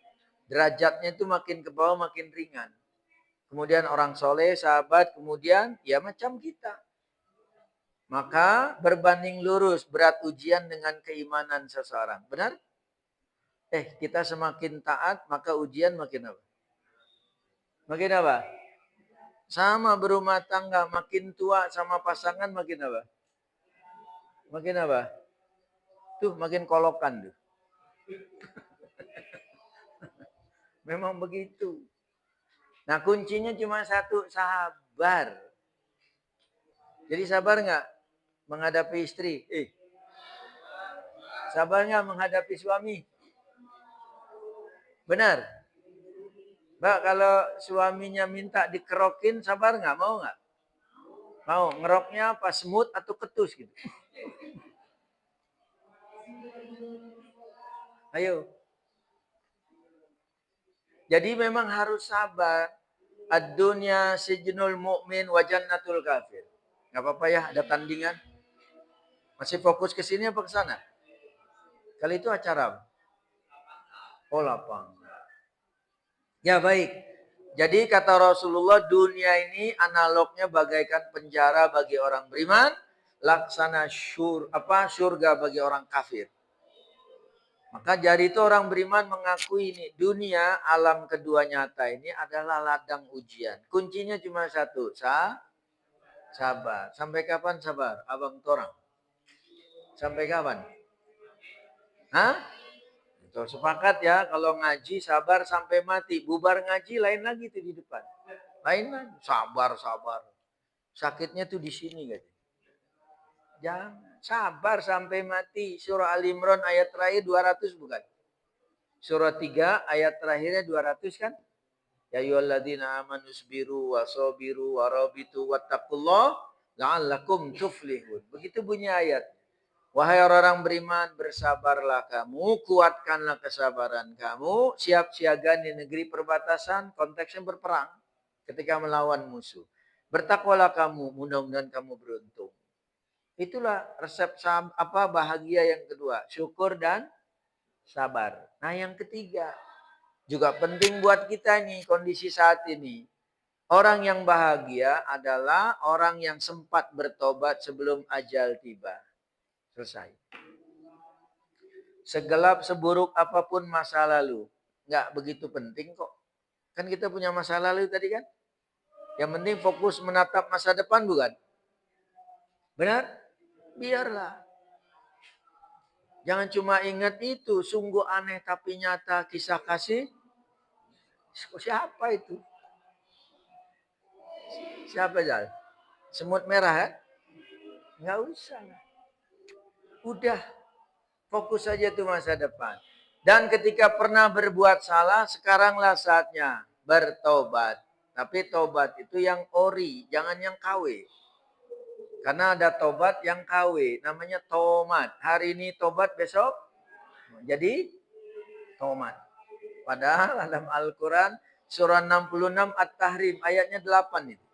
Derajatnya itu makin ke bawah makin ringan. Kemudian orang soleh, sahabat, kemudian ya macam kita. Maka berbanding lurus berat ujian dengan keimanan seseorang. Benar? Kita semakin taat, maka ujian makin apa? Makin apa? Sama berumah tangga, makin tua sama pasangan makin apa? Makin apa? Tuh makin kolokan tuh. Memang begitu. Nah kuncinya cuma satu, sabar. Jadi sabar nggak menghadapi istri? Sabar nggak menghadapi suami? Benar? Mbak, kalau suaminya minta dikerokin, sabar nggak? Mau nggak? Mau. Ngeroknya apa? Semut atau ketus gitu? Ayo. Jadi memang harus sabar. Ad-dunya sijnul mu'min wa jannatul kafir. Nggak apa-apa ya, ada tandingan. Masih fokus ke sini apa ke sana? Kali itu acara. Oh, lapang. Ya baik. Jadi kata Rasulullah, dunia ini analognya bagaikan penjara bagi orang beriman, laksana surga bagi orang kafir. Maka jadi itu orang beriman mengakui ini, dunia alam kedua nyata ini adalah ladang ujian. Kuncinya cuma satu, sabar. Sampai kapan sabar? Abang Torang. Sampai kapan? Hah? Tuh, sepakat ya, kalau ngaji sabar sampai mati. Bubar ngaji lain lagi tuh di depan. Lain lagi. Sabar. Sakitnya tuh di sini guys. Jangan. Sabar sampai mati. Surah Al-Imran ayat terakhir 200 bukan? Surah 3 ayat terakhirnya 200 kan? Ya ayyuhalladzina amanu sabiru wa sabiru wa rabitu wattaqullah la'allakum tuflihun. Begitu bunyi ayat. Wahai orang beriman, bersabarlah kamu, kuatkanlah kesabaran kamu, siap siaga di negeri perbatasan, konteksnya berperang ketika melawan musuh. Bertakwalah kamu, mudah-mudahan kamu beruntung. Itulah resep bahagia yang kedua, syukur dan sabar. Nah, yang ketiga juga penting buat kita nih kondisi saat ini. Orang yang bahagia adalah orang yang sempat bertobat sebelum ajal tiba. Selesai. Segelap seburuk apapun masa lalu, nggak begitu penting kok. Kan kita punya masa lalu tadi kan? Yang penting fokus menatap masa depan bukan? Benar? Biarlah. Jangan cuma ingat itu, sungguh aneh tapi nyata kisah kasih. Siapa itu? Siapa Jal? Semut merah ya? Nggak usah. Udah, fokus saja tuh masa depan. Dan ketika pernah berbuat salah, sekaranglah saatnya bertobat. Tapi tobat itu yang ori, jangan yang KW. Karena ada tobat yang KW, namanya tomat. Hari ini tobat, besok jadi tomat. Padahal dalam Al-Quran, surah 66 At-Tahrim, ayatnya 8 itu.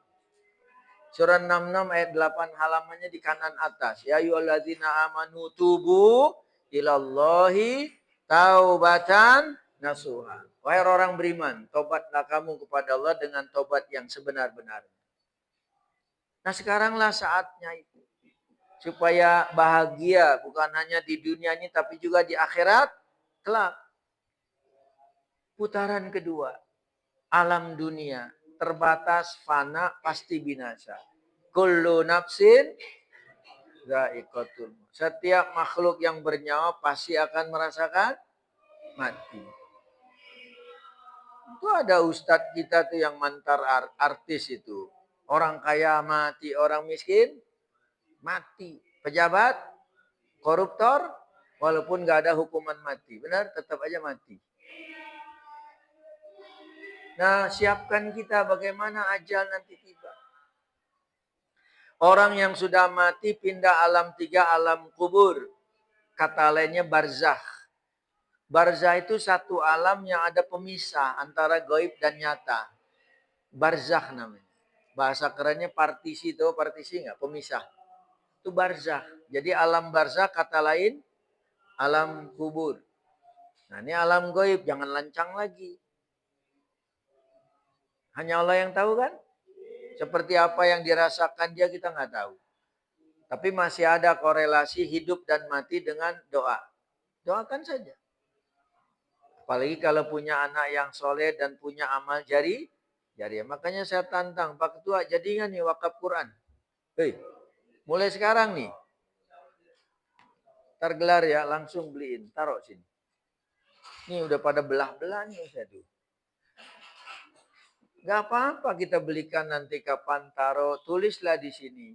Surah 66 ayat 8 halamannya di kanan atas. Ya ayyuhalladzina amanu tubu ilallahi taubatan nasuha. Wahai orang beriman, tobatlah kamu kepada Allah dengan tobat yang sebenar-benarnya. Nah, sekaranglah saatnya itu. Supaya bahagia bukan hanya di dunia ini tapi juga di akhirat kelak. Putaran kedua. Alam dunia terbatas, fana, pasti binasa. Kullu nafsin dha'iqatul maut. Setiap makhluk yang bernyawa pasti akan merasakan mati. Itu ada ustadz kita tuh yang mantar artis itu. Orang kaya mati, orang miskin mati. Pejabat, koruptor, walaupun gak ada hukuman mati. Benar, tetap aja mati. Nah, siapkan kita bagaimana ajal nanti tiba. Orang yang sudah mati pindah alam 3, alam kubur. Kata lainnya barzakh. Barzakh itu satu alam yang ada pemisah antara gaib dan nyata. Barzakh namanya. Bahasa kerennya partisi, itu partisi nggak? Pemisah. Itu barzakh. Jadi alam barzakh kata lain alam kubur. Nah, ini alam gaib, jangan lancang lagi. Hanya Allah yang tahu kan? Seperti apa yang dirasakan dia kita nggak tahu. Tapi masih ada korelasi hidup dan mati dengan doa. Doakan saja. Apalagi kalau punya anak yang soleh dan punya amal jari. Makanya saya tantang, Pak Ketua, jadi nggak nih wakaf Quran? Hei, mulai sekarang nih. Tergelar ya, langsung beliin, taruh sini. Ini udah pada belah-belah nih saya tuh. Gak apa-apa kita belikan nanti kapan taruh, tulislah di sini.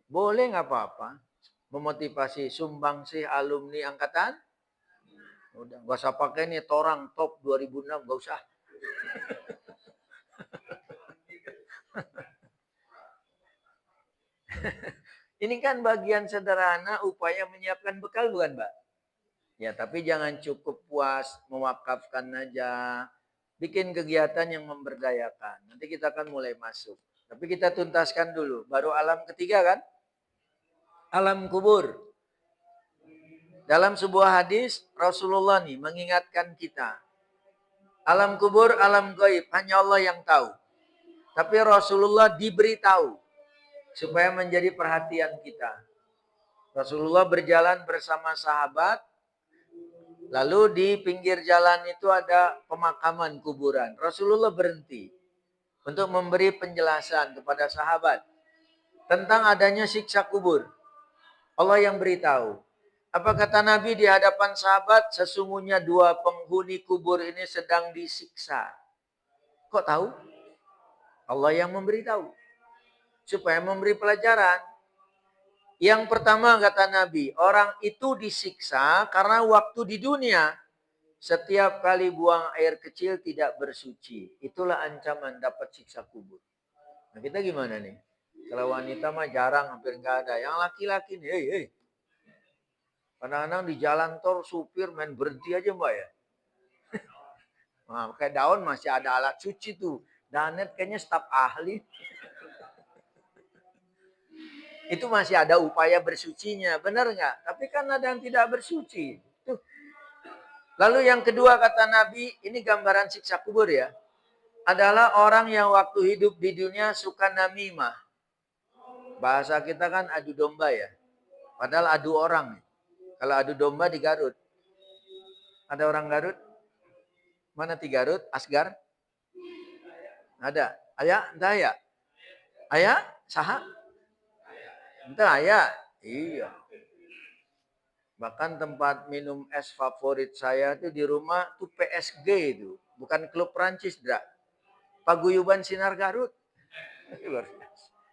Boleh nggak apa-apa. Memotivasi sumbangsih alumni angkatan. Udah, gak usah pakai nih torang top 2006, gak usah. Ini kan bagian sederhana upaya menyiapkan bekal bukan, Mbak? Ya, tapi jangan cukup puas mewakafkan aja. Bikin kegiatan yang memberdayakan. Nanti kita akan mulai masuk. Tapi kita tuntaskan dulu. Baru alam ketiga kan? Alam kubur. Dalam sebuah hadis, Rasulullah nih mengingatkan kita. Alam kubur, alam gaib. Hanya Allah yang tahu. Tapi Rasulullah diberitahu. Supaya menjadi perhatian kita. Rasulullah berjalan bersama sahabat. Lalu di pinggir jalan itu ada pemakaman kuburan. Rasulullah berhenti. Untuk memberi penjelasan kepada sahabat. Tentang adanya siksa kubur. Allah yang beritahu. Apa kata Nabi di hadapan sahabat? Sesungguhnya 2 penghuni kubur ini sedang disiksa. Kok tahu? Allah yang memberitahu. Supaya memberi pelajaran. Yang pertama kata Nabi, orang itu disiksa karena waktu di dunia setiap kali buang air kecil tidak bersuci. Itulah ancaman dapat siksa kubur. Nah, kita gimana nih? Kalau wanita mah jarang, hampir nggak ada. Yang laki-laki nih, hei. Kadang-kadang di jalan tol supir main berhenti aja Mbak ya. Nah, kayak daun masih ada alat cuci tuh. Danet kayaknya staf ahli. Itu masih ada upaya bersucinya, benar nggak? Tapi kan ada yang tidak bersuci. Tuh. Lalu yang kedua kata Nabi, ini gambaran siksa kubur ya. Adalah orang yang waktu hidup di dunia suka namimah. Bahasa kita kan adu domba ya. Padahal adu orang. Kalau adu domba di Garut. Ada orang Garut? Mana di Garut? Asgar? Ada. Ayah? Entah ya? Ayah? Saha? Entah ya, iya. Bahkan tempat minum es favorit saya tuh di rumah tuh PSG itu, bukan klub Prancis, Dra. Paguyuban Sinar Garut.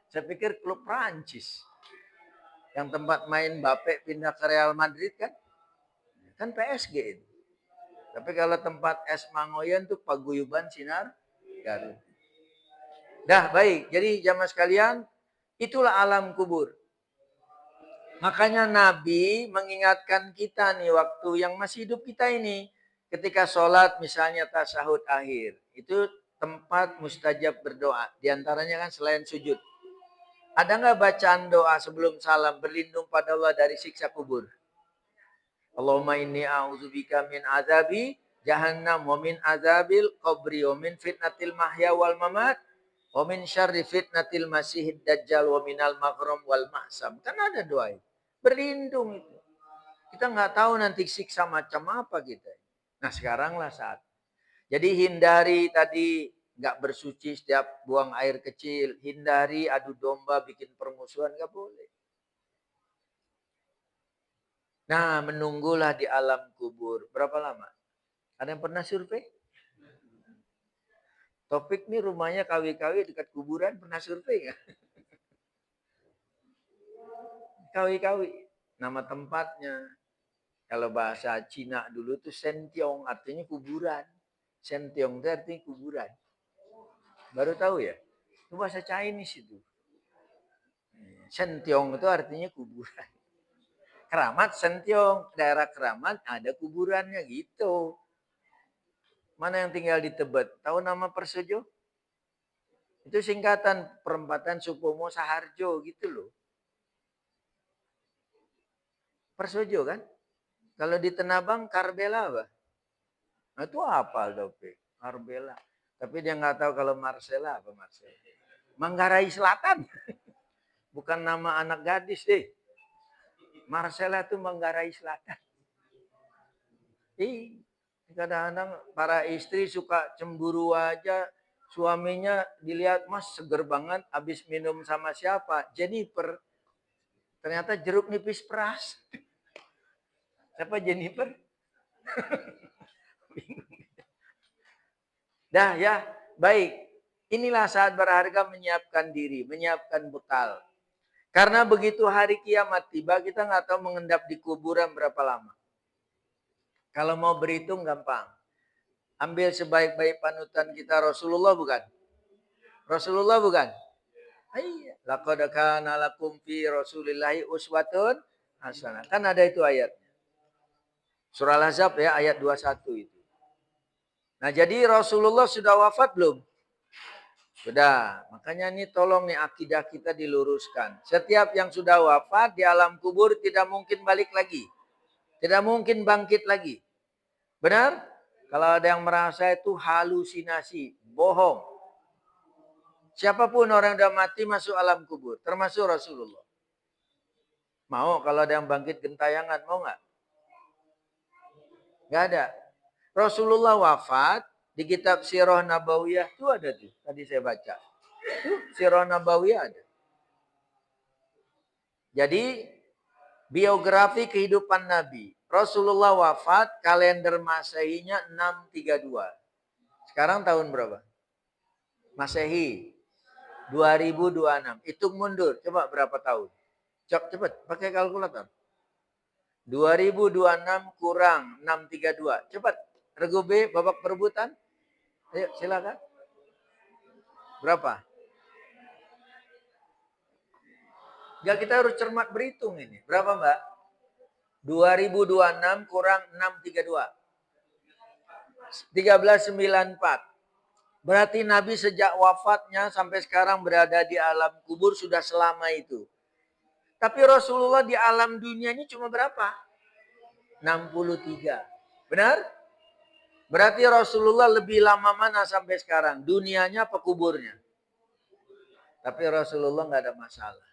Saya pikir klub Prancis. Yang tempat main Mbappe pindah ke Real Madrid kan? Kan PSG itu. Tapi kalau tempat es Mangoyan tuh Paguyuban Sinar Garut. Dah, baik. Jadi jamaah sekalian, itulah alam kubur. Makanya Nabi mengingatkan kita nih waktu yang masih hidup kita ini. Ketika sholat misalnya tasyahud akhir. Itu tempat mustajab berdoa. Di antaranya kan selain sujud. Ada nggak bacaan doa sebelum salam berlindung pada Allah dari siksa kubur? Allahumma inni a'udzubika min azabi jahannam, wa min azabil qabri, wa min fitnatil mahya wal mamat, wa min syarri fitnatil masihid dajjal, wa minal maghram wal ma'sam. Kan ada doa itu. Berlindung itu. Kita nggak tahu nanti siksa macam apa kita. Nah sekaranglah saat. Jadi hindari tadi nggak bersuci setiap buang air kecil. Hindari adu domba, bikin permusuhan, nggak boleh. Nah menunggulah di alam kubur. Berapa lama? Ada yang pernah survei? Topik nih rumahnya kawi-kawi dekat kuburan, pernah survei nggak? Kawi-kawi. Nama tempatnya. Kalau bahasa Cina dulu tuh Sentiong, artinya kuburan. Sentiong itu artinya kuburan. Baru tahu ya? Itu bahasa Chinese itu. Sentiong itu artinya kuburan. Keramat Sentiong, daerah Keramat ada kuburannya gitu. Mana yang tinggal di Tebet? Tahu nama Persejo? Itu singkatan perempatan Supomo Saharjo gitu loh. Persejo kan? Kalau di Tenabang Karbela apa? Nah itu hafal Dopik, Karbela. Tapi dia nggak tahu kalau Marcella apa Marcella. Manggarai Selatan. Bukan nama anak gadis deh. Marcella itu Manggarai Selatan. Kadang-kadang para istri suka cemburu aja. Suaminya dilihat, mas seger banget habis minum sama siapa? Jennifer. Ternyata jeruk nipis peras. Siapa Jennifer? Dah ya, baik. Inilah saat berharga menyiapkan diri, menyiapkan bekal. Karena begitu hari kiamat tiba, kita nggak tahu mengendap di kuburan berapa lama. Kalau mau berhitung gampang. Ambil sebaik-baik panutan kita Rasulullah bukan? Rasulullah bukan? Iya. Laqad kana lakum fi Rasulillahi uswatun hasanah. Kan ada itu ayatnya. Surah Al-Ahzab ya ayat 21 itu. Nah jadi Rasulullah sudah wafat belum? Sudah. Makanya ini tolong nih akidah kita diluruskan. Setiap yang sudah wafat di alam kubur tidak mungkin balik lagi. Tidak mungkin bangkit lagi. Benar? Kalau ada yang merasa itu halusinasi, bohong. Siapapun orang yang sudah mati masuk alam kubur. Termasuk Rasulullah. Mau kalau ada yang bangkit gentayangan, mau nggak? Nggak ada. Rasulullah wafat di kitab Sirah Nabawiyah itu ada tuh. Tadi saya baca. Tuh Sirah Nabawiyah ada. Jadi biografi kehidupan Nabi. Rasulullah wafat kalender Masehinya 632. Sekarang tahun berapa? Masehi 2026. Hitung mundur. Coba berapa tahun? Cepat pakai kalkulator. 2026 kurang 632. Cepat. Regu B, babak perebutan. Ayo, silakan. Berapa? Ya, kita harus cermat berhitung ini. Berapa, Mbak? 2026 kurang 632. 1394. Berarti Nabi sejak wafatnya sampai sekarang berada di alam kubur sudah selama itu. Tapi Rasulullah di alam dunia ini cuma berapa? 63. Benar? Berarti Rasulullah lebih lama mana sampai sekarang? Dunianya apa kuburnya? Tapi Rasulullah nggak ada masalah.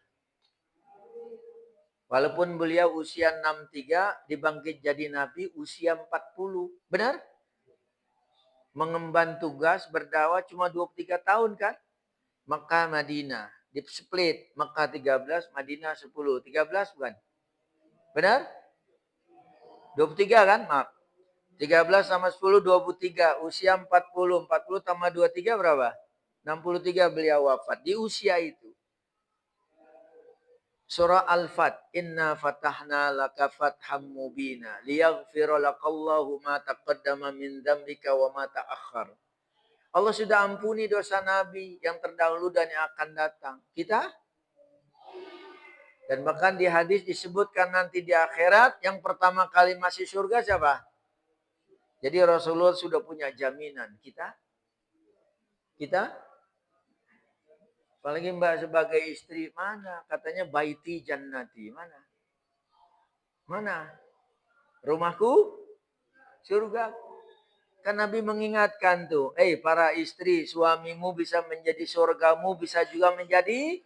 Walaupun beliau usia 63, dibangkit jadi Nabi usia 40. Benar? Mengemban tugas berdakwah cuma 23 tahun kan? Mekah Madinah. Di split Mekah 13, Madinah 10. 13 bukan? Benar? 23 kan? Maaf. 13 sama 10, 23. Usia 40. 40 tambah 23 berapa? 63 beliau wafat. Di usia itu. Surah Al-Fat. Inna fatahna laka fatham mubina. Liyaghfira lakallahu ma taqaddama min dzambika wa ma ta'akhkhar. Allah sudah ampuni dosa Nabi yang terdahulu dan yang akan datang. Kita? Dan bahkan di hadis disebutkan nanti di akhirat yang pertama kali masih surga siapa? Jadi Rasulullah sudah punya jaminan. Kita? Apalagi Mbak sebagai istri, mana? Katanya baiti jannati. Mana? Rumahku? Surga. Kan Nabi mengingatkan tuh, para istri, suamimu bisa menjadi surgamu, bisa juga menjadi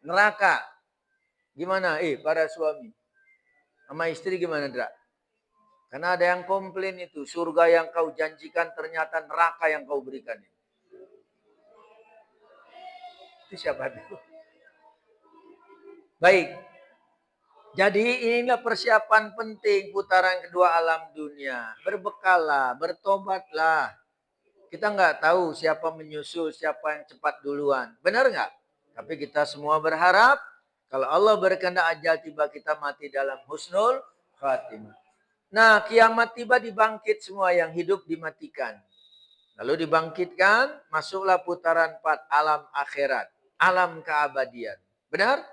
neraka. Gimana? Para suami. Sama istri gimana, Dra? Karena ada yang komplain itu, surga yang kau janjikan ternyata neraka yang kau berikan. Itu siapa itu? Baik. Jadi inilah persiapan penting putaran kedua alam dunia. Berbekallah, bertobatlah. Kita nggak tahu siapa menyusul, siapa yang cepat duluan. Benar nggak? Tapi kita semua berharap kalau Allah berkehendak ajal tiba kita mati dalam husnul khatimah. Nah, kiamat tiba dibangkit semua yang hidup dimatikan. Lalu dibangkitkan, masuklah putaran 4 alam akhirat, alam keabadian. Benar?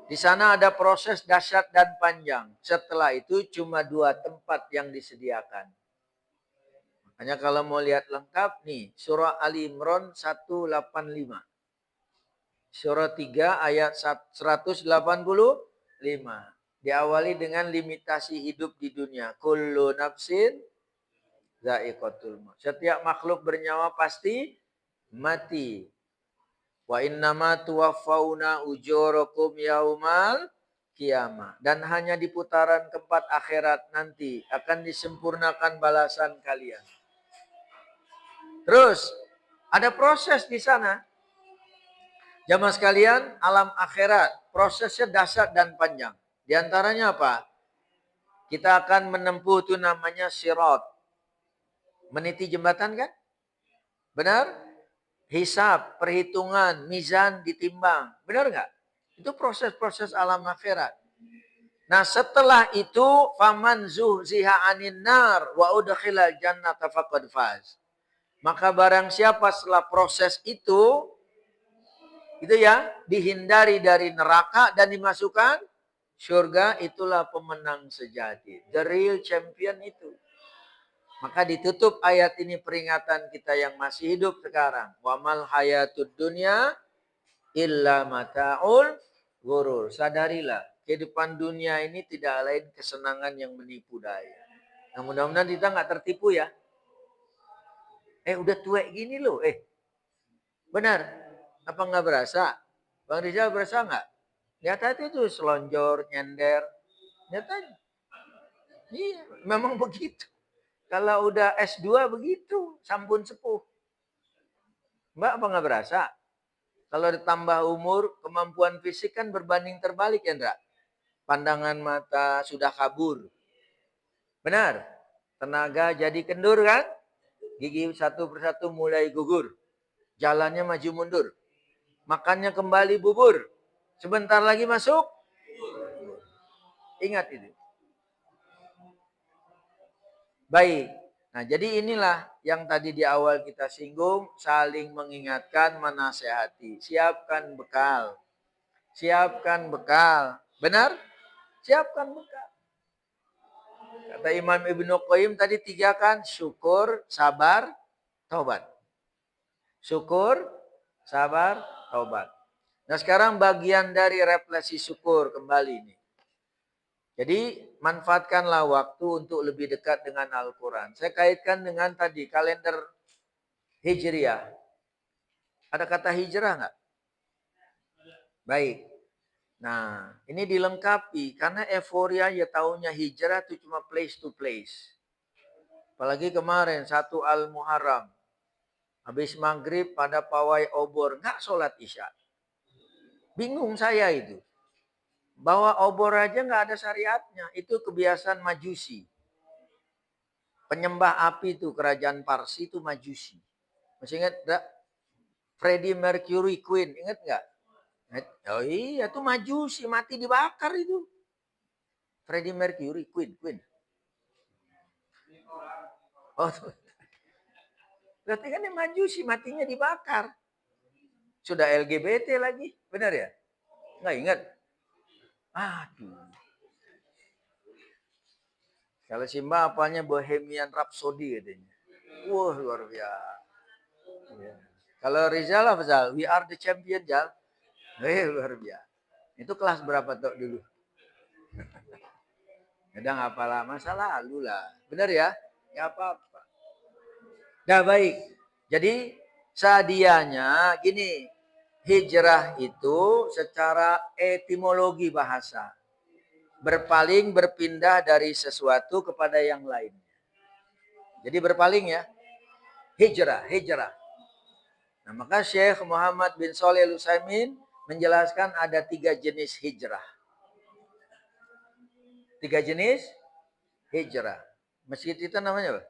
Di sana ada proses dahsyat dan panjang. Setelah itu cuma 2 tempat yang disediakan. Makanya kalau mau lihat lengkap nih, surah Ali Imran 185. Surah 3 ayat 185. Diawali dengan limitasi hidup di dunia. Kullu nafsin za'iqatul maut. Setiap makhluk bernyawa pasti mati. Wa innama tuwaffawna ujurakum yaumal qiyamah. Dan hanya di putaran keempat akhirat nanti akan disempurnakan balasan kalian. Terus ada proses di sana. Jamaah sekalian, alam akhirat prosesnya dahsyat dan panjang. Di antaranya apa? Kita akan menempuh itu namanya sirat. Meniti jembatan kan? Benar? Hisab, perhitungan, mizan, ditimbang. Benar nggak? Itu proses-proses alam akhirat. Nah setelah itu, faman zuhziha anin nar wa udkhilal jannata faqad faz. Maka barang siapa setelah proses itu ya, dihindari dari neraka dan dimasukkan surga, itulah pemenang sejati. The real champion itu. Maka ditutup ayat ini peringatan kita yang masih hidup sekarang. Wamal hayatud dunya illa mata'ul ghurur. Sadarilah, kehidupan dunia ini tidak lain kesenangan yang menipu daya. Nah, mudah-mudahan kita nggak tertipu ya. Udah tuwek gini loh. Benar. Apa nggak berasa? Bang Rizal berasa nggak? Lihat aja tuh selonjor, nyender. Lihat aja. Iya, memang begitu. Kalau udah S2 begitu, sampun sepuh. Mbak apa nggak berasa? Kalau ditambah umur, kemampuan fisik kan berbanding terbalik ya, Ndra? Pandangan mata sudah kabur. Benar? Tenaga jadi kendur kan? Gigi satu persatu mulai gugur. Jalannya maju mundur. Makannya kembali bubur. Sebentar lagi masuk. Ingat itu. Baik. Nah, jadi inilah yang tadi di awal kita singgung, saling mengingatkan, menasehati. Siapkan bekal. Siapkan bekal. Benar? Siapkan bekal. Kata Imam Ibnu Qayyim tadi 3 kan, syukur, sabar, taubat. Syukur, sabar, taubat. Nah, sekarang bagian dari refleksi syukur kembali nih. Jadi manfaatkanlah waktu untuk lebih dekat dengan Al-Quran. Saya kaitkan dengan tadi kalender Hijriah. Ada kata hijrah nggak? Baik. Nah, ini dilengkapi karena euforia ya taunya hijrah itu cuma place to place. Apalagi kemarin 1 Al-Muharram. Habis maghrib pada pawai obor, nggak sholat isya. Bingung saya itu. Bawa obor aja nggak ada syariatnya. Itu kebiasaan Majusi. Penyembah api itu kerajaan Parsi itu Majusi. Masih ingat nggak? Freddie Mercury Queen, ingat nggak? Oh iya, itu Majusi, mati dibakar itu. Freddie Mercury Queen. Oh, berarti kan ini Majusi, matinya dibakar. Sudah LGBT lagi, benar ya? Nggak ingat? Aduh. Kalau Simba apanya Bohemian Rhapsody katanya. Wah, luar biasa. Ya. Kalau Rizal apa Zal? We are the champion, Zal. Luar biasa. Itu kelas berapa tuh dulu? Udah nggak apalah, masa lalu lah. Benar ya? Ya apa-apa. Nah, baik. Jadi sadianya gini, hijrah itu secara etimologi bahasa berpaling, berpindah dari sesuatu kepada yang lain. Jadi berpaling ya, hijrah, hijrah. Nah, maka Syekh Muhammad bin Shalih Al-Utsaimin menjelaskan ada 3 jenis hijrah. 3 jenis hijrah. Masjid itu namanya apa?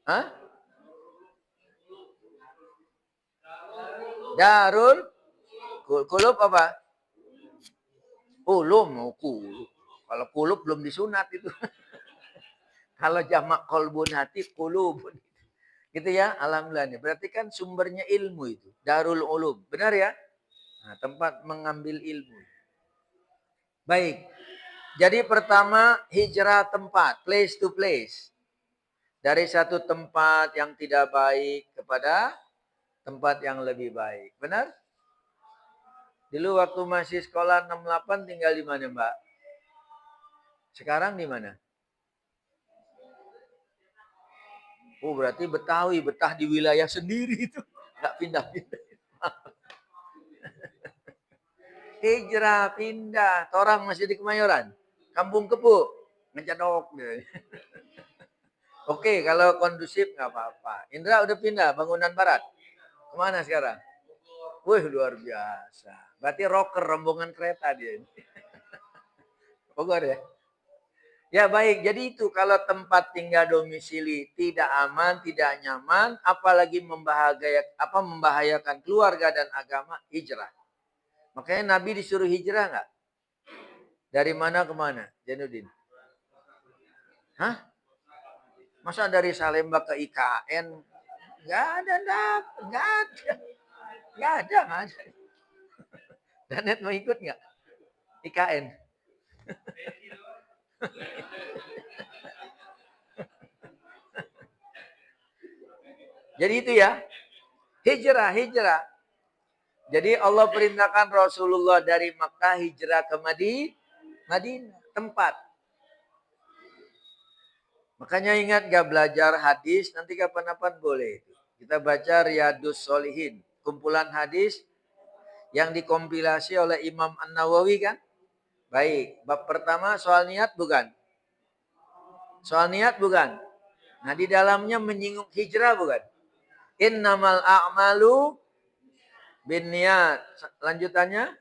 Hah? Darul Kulub apa? Kulub. Kalau kulub belum disunat itu. Kalau jamak kolbun hati, kulubun. Gitu ya, alhamdulillah nih. Berarti kan sumbernya ilmu itu. Darul Ulum. Benar ya? Nah, tempat mengambil ilmu. Baik. Jadi pertama, hijrah tempat. Place to place. Dari satu tempat yang tidak baik kepada tempat yang lebih baik. Benar? Dulu waktu masih sekolah 68 tinggal di mana, Mbak? Sekarang di mana? Oh, berarti Betawi, betah di wilayah sendiri itu. Nggak pindah-pindah. Hijrah, pindah. Torang masih di Kemayoran. Kampung Kepu. Ngejadok. Oke, kalau kondusif nggak apa-apa. Indra udah pindah, bangunan barat. Kemana sekarang? Wih, luar biasa. Berarti rocker, rombongan kereta dia. Bogor ya? Ya baik, jadi itu kalau tempat tinggal domisili tidak aman, tidak nyaman, apalagi membahayakan keluarga dan agama, hijrah. Makanya Nabi disuruh hijrah nggak? Dari mana ke mana, Jainuddin? Hah? Masa dari Salemba ke IKN? Nggak ada, nggak ada. Nggak ada. Danet mau ikut nggak? IKN? Jadi itu ya, hijrah. Jadi Allah perintahkan Rasulullah dari Makkah hijrah ke Madinah, tempat. Makanya ingat gak belajar hadis, nanti kapan-kapan boleh. Kita baca Riyadus Sholihin, kumpulan hadis yang dikompilasi oleh Imam An-Nawawi kan? Baik, bab pertama soal niat bukan? Soal niat bukan? Nah di dalamnya menyinggung hijrah bukan? Innamal a'malu bin niat. Lanjutannya,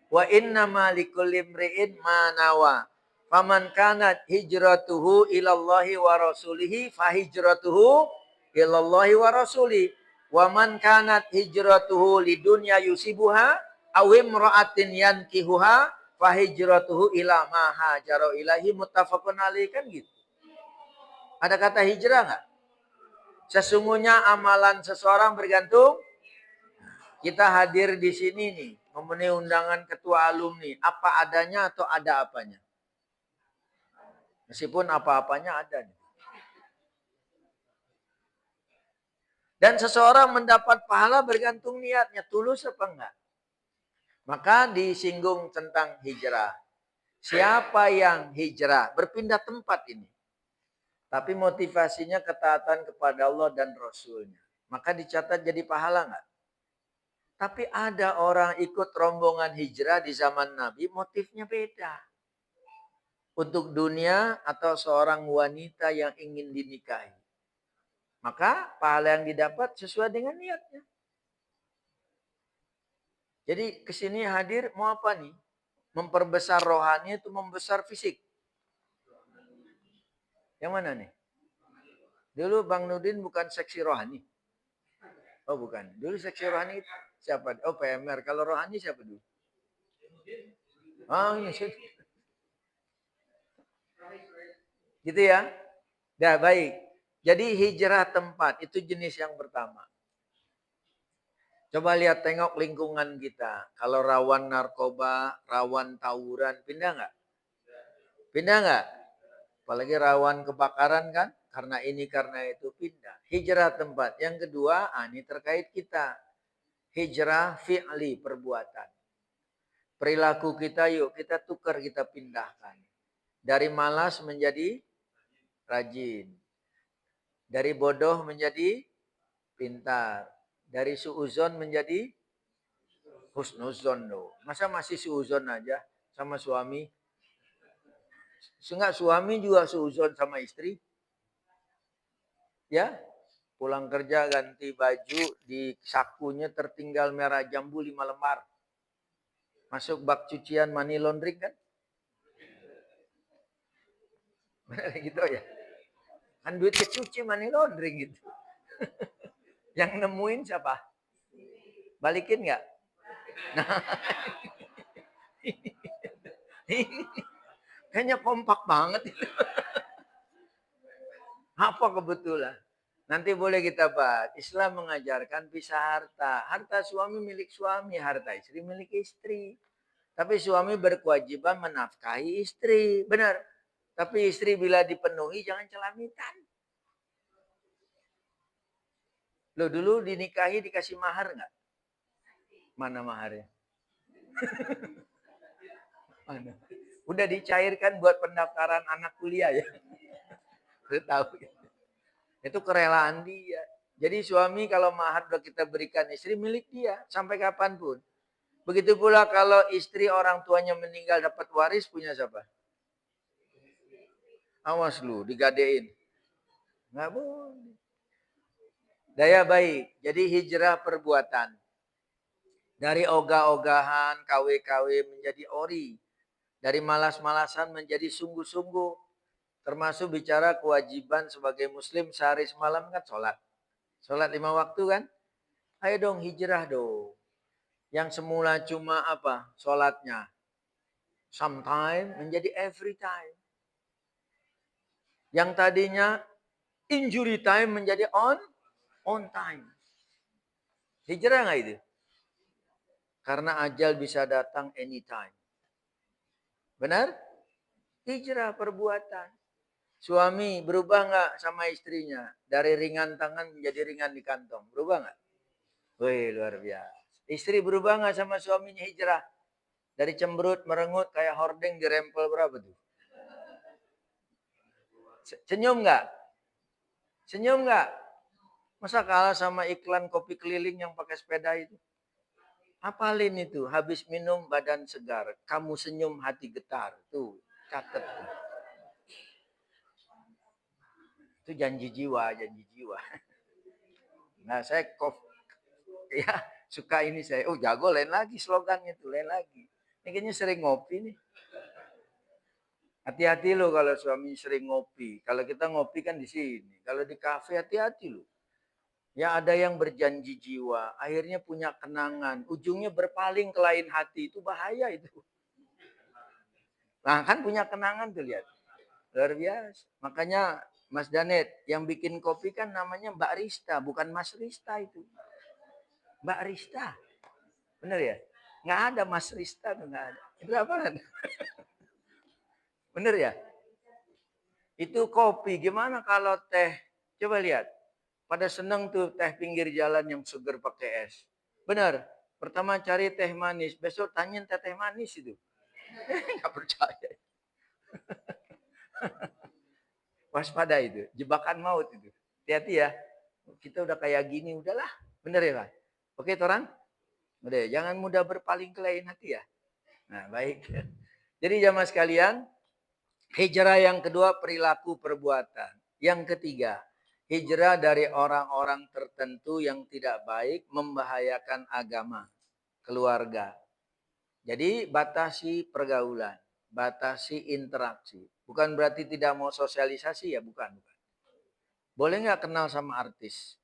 wa innama likulli imri'in ma nawa. Faman kanat hijratuhu ilallahi wa rasulihi fa hijratuhu ilallahi wa rasulihi. Wa man kanat hijratuhu lidunya yusibuha aw imra'atin yankihuha fa hijratuhu ila ma hajara ilahi, muttafaqun alaih, kan gitu. Ada kata hijrah enggak? Sesungguhnya amalan seseorang bergantung. Kita hadir di sini nih, memenuhi undangan ketua alumni. Apa adanya atau ada apanya? Meskipun apa-apanya ada nih. Dan seseorang mendapat pahala bergantung niatnya. Tulus apa enggak? Maka disinggung tentang hijrah. Siapa yang hijrah? Berpindah tempat ini. Tapi motivasinya ketaatan kepada Allah dan Rasulnya. Maka dicatat jadi pahala enggak? Tapi ada orang ikut rombongan hijrah di zaman Nabi, motifnya beda. Untuk dunia atau seorang wanita yang ingin dinikahi. Maka pahala yang didapat sesuai dengan niatnya. Jadi kesini hadir mau apa nih? Memperbesar rohani itu membesar fisik. Yang mana nih? Dulu Bang Nudin bukan seksi rohani. Oh bukan. Dulu seksi rohani siapa? Oh PMR. Kalau rohani siapa dulu? Oh iya. Gitu ya. Dah baik. Jadi hijrah tempat itu jenis yang pertama. Coba lihat, tengok lingkungan kita. Kalau rawan narkoba, rawan tawuran, pindah nggak? Pindah nggak? Apalagi rawan kebakaran kan? Karena ini, karena itu, pindah. Hijrah tempat. Yang kedua, ini terkait kita. Hijrah fi'li, perbuatan. Perilaku kita, yuk kita tukar, kita pindahkan. Dari malas menjadi rajin. Dari bodoh menjadi pintar. Dari suuzon menjadi husnuzon loh. Masa masih suuzon aja sama suami? Sehingga suami juga suuzon sama istri. Ya, pulang kerja ganti baju, di sakunya tertinggal merah jambu 5 lembar. Masuk bak cucian money laundering kan? Benar gitu ya. Kan duit kecuci money laundering gitu. Yang nemuin siapa? Balikin nggak? Nah, kayaknya kompak banget itu. Apa kebetulan? Nanti boleh kita bahas. Islam mengajarkan pisah harta. Harta suami milik suami, harta istri milik istri. Tapi suami berkewajiban menafkahi istri. Benar. Tapi istri bila dipenuhi jangan celamitan. Lo dulu dinikahi dikasih mahar nggak? Mana maharnya? Mana? Udah dicairkan buat pendaftaran anak kuliah ya. Lo tahu. Itu kerelaan dia. Jadi suami kalau mahar udah kita berikan istri milik dia sampai kapanpun. Begitu pula kalau istri orang tuanya meninggal dapat waris punya siapa? Awas lu digadein. Nggak boleh. Daya baik. Jadi hijrah perbuatan. Dari ogah-ogahan, KW-KW menjadi ori. Dari malas-malasan menjadi sungguh-sungguh. Termasuk bicara kewajiban sebagai muslim sehari semalam kan sholat. Sholat 5 waktu kan? Ayo dong hijrah dong. Yang semula cuma apa? Sholatnya. Sometime menjadi every time. Yang tadinya injury time menjadi on time. Hijrah nggak itu? Karena ajal bisa datang anytime. Benar? Hijrah perbuatan. Suami berubah nggak sama istrinya? Dari ringan tangan menjadi ringan di kantong. Berubah nggak? Wih, luar biasa. Istri berubah nggak sama suaminya hijrah? Dari cemberut, merengut, kayak hordeng dirempel berapa tuh? Senyum nggak? Senyum nggak? Masa kalah sama iklan kopi keliling yang pakai sepeda itu? Apalin itu, habis minum badan segar, kamu senyum hati getar. Tuh, catet. Itu janji jiwa, janji jiwa. Nah, saya ya suka ini saya. Oh, jago lain lagi slogannya tuh, lain lagi. Ini kayaknya sering ngopi nih. Hati-hati loh kalau suami sering ngopi. Kalau kita ngopi kan di sini. Kalau di kafe hati-hati loh. Ya ada yang berjanji jiwa, akhirnya punya kenangan, ujungnya berpaling ke lain hati, itu bahaya itu. Nah kan punya kenangan tuh lihat, luar biasa. Makanya Mas Danet yang bikin kopi kan namanya Mbak Rista, bukan Mas Rista itu. Mbak Rista, bener ya? Nggak ada Mas Rista tuh nggak ada. Itu apaan? Bener ya? Itu kopi, gimana kalau teh? Coba lihat. Pada seneng tuh teh pinggir jalan yang seger pakai es. Benar. Pertama cari teh manis, besok tanyain teh manis itu. Nggak percaya. Waspada itu, jebakan maut itu. Hati-hati ya. Kita udah kayak gini, udahlah. Bener ya Pak? Oke orang? Udah, jangan mudah berpaling ke lain hati ya. Nah baik. Jadi jamaah sekalian, hijrah yang kedua perilaku perbuatan. Yang ketiga, hijrah dari orang-orang tertentu yang tidak baik, membahayakan agama, keluarga. Jadi batasi pergaulan, batasi interaksi. Bukan berarti tidak mau sosialisasi ya, bukan. Boleh nggak kenal sama artis?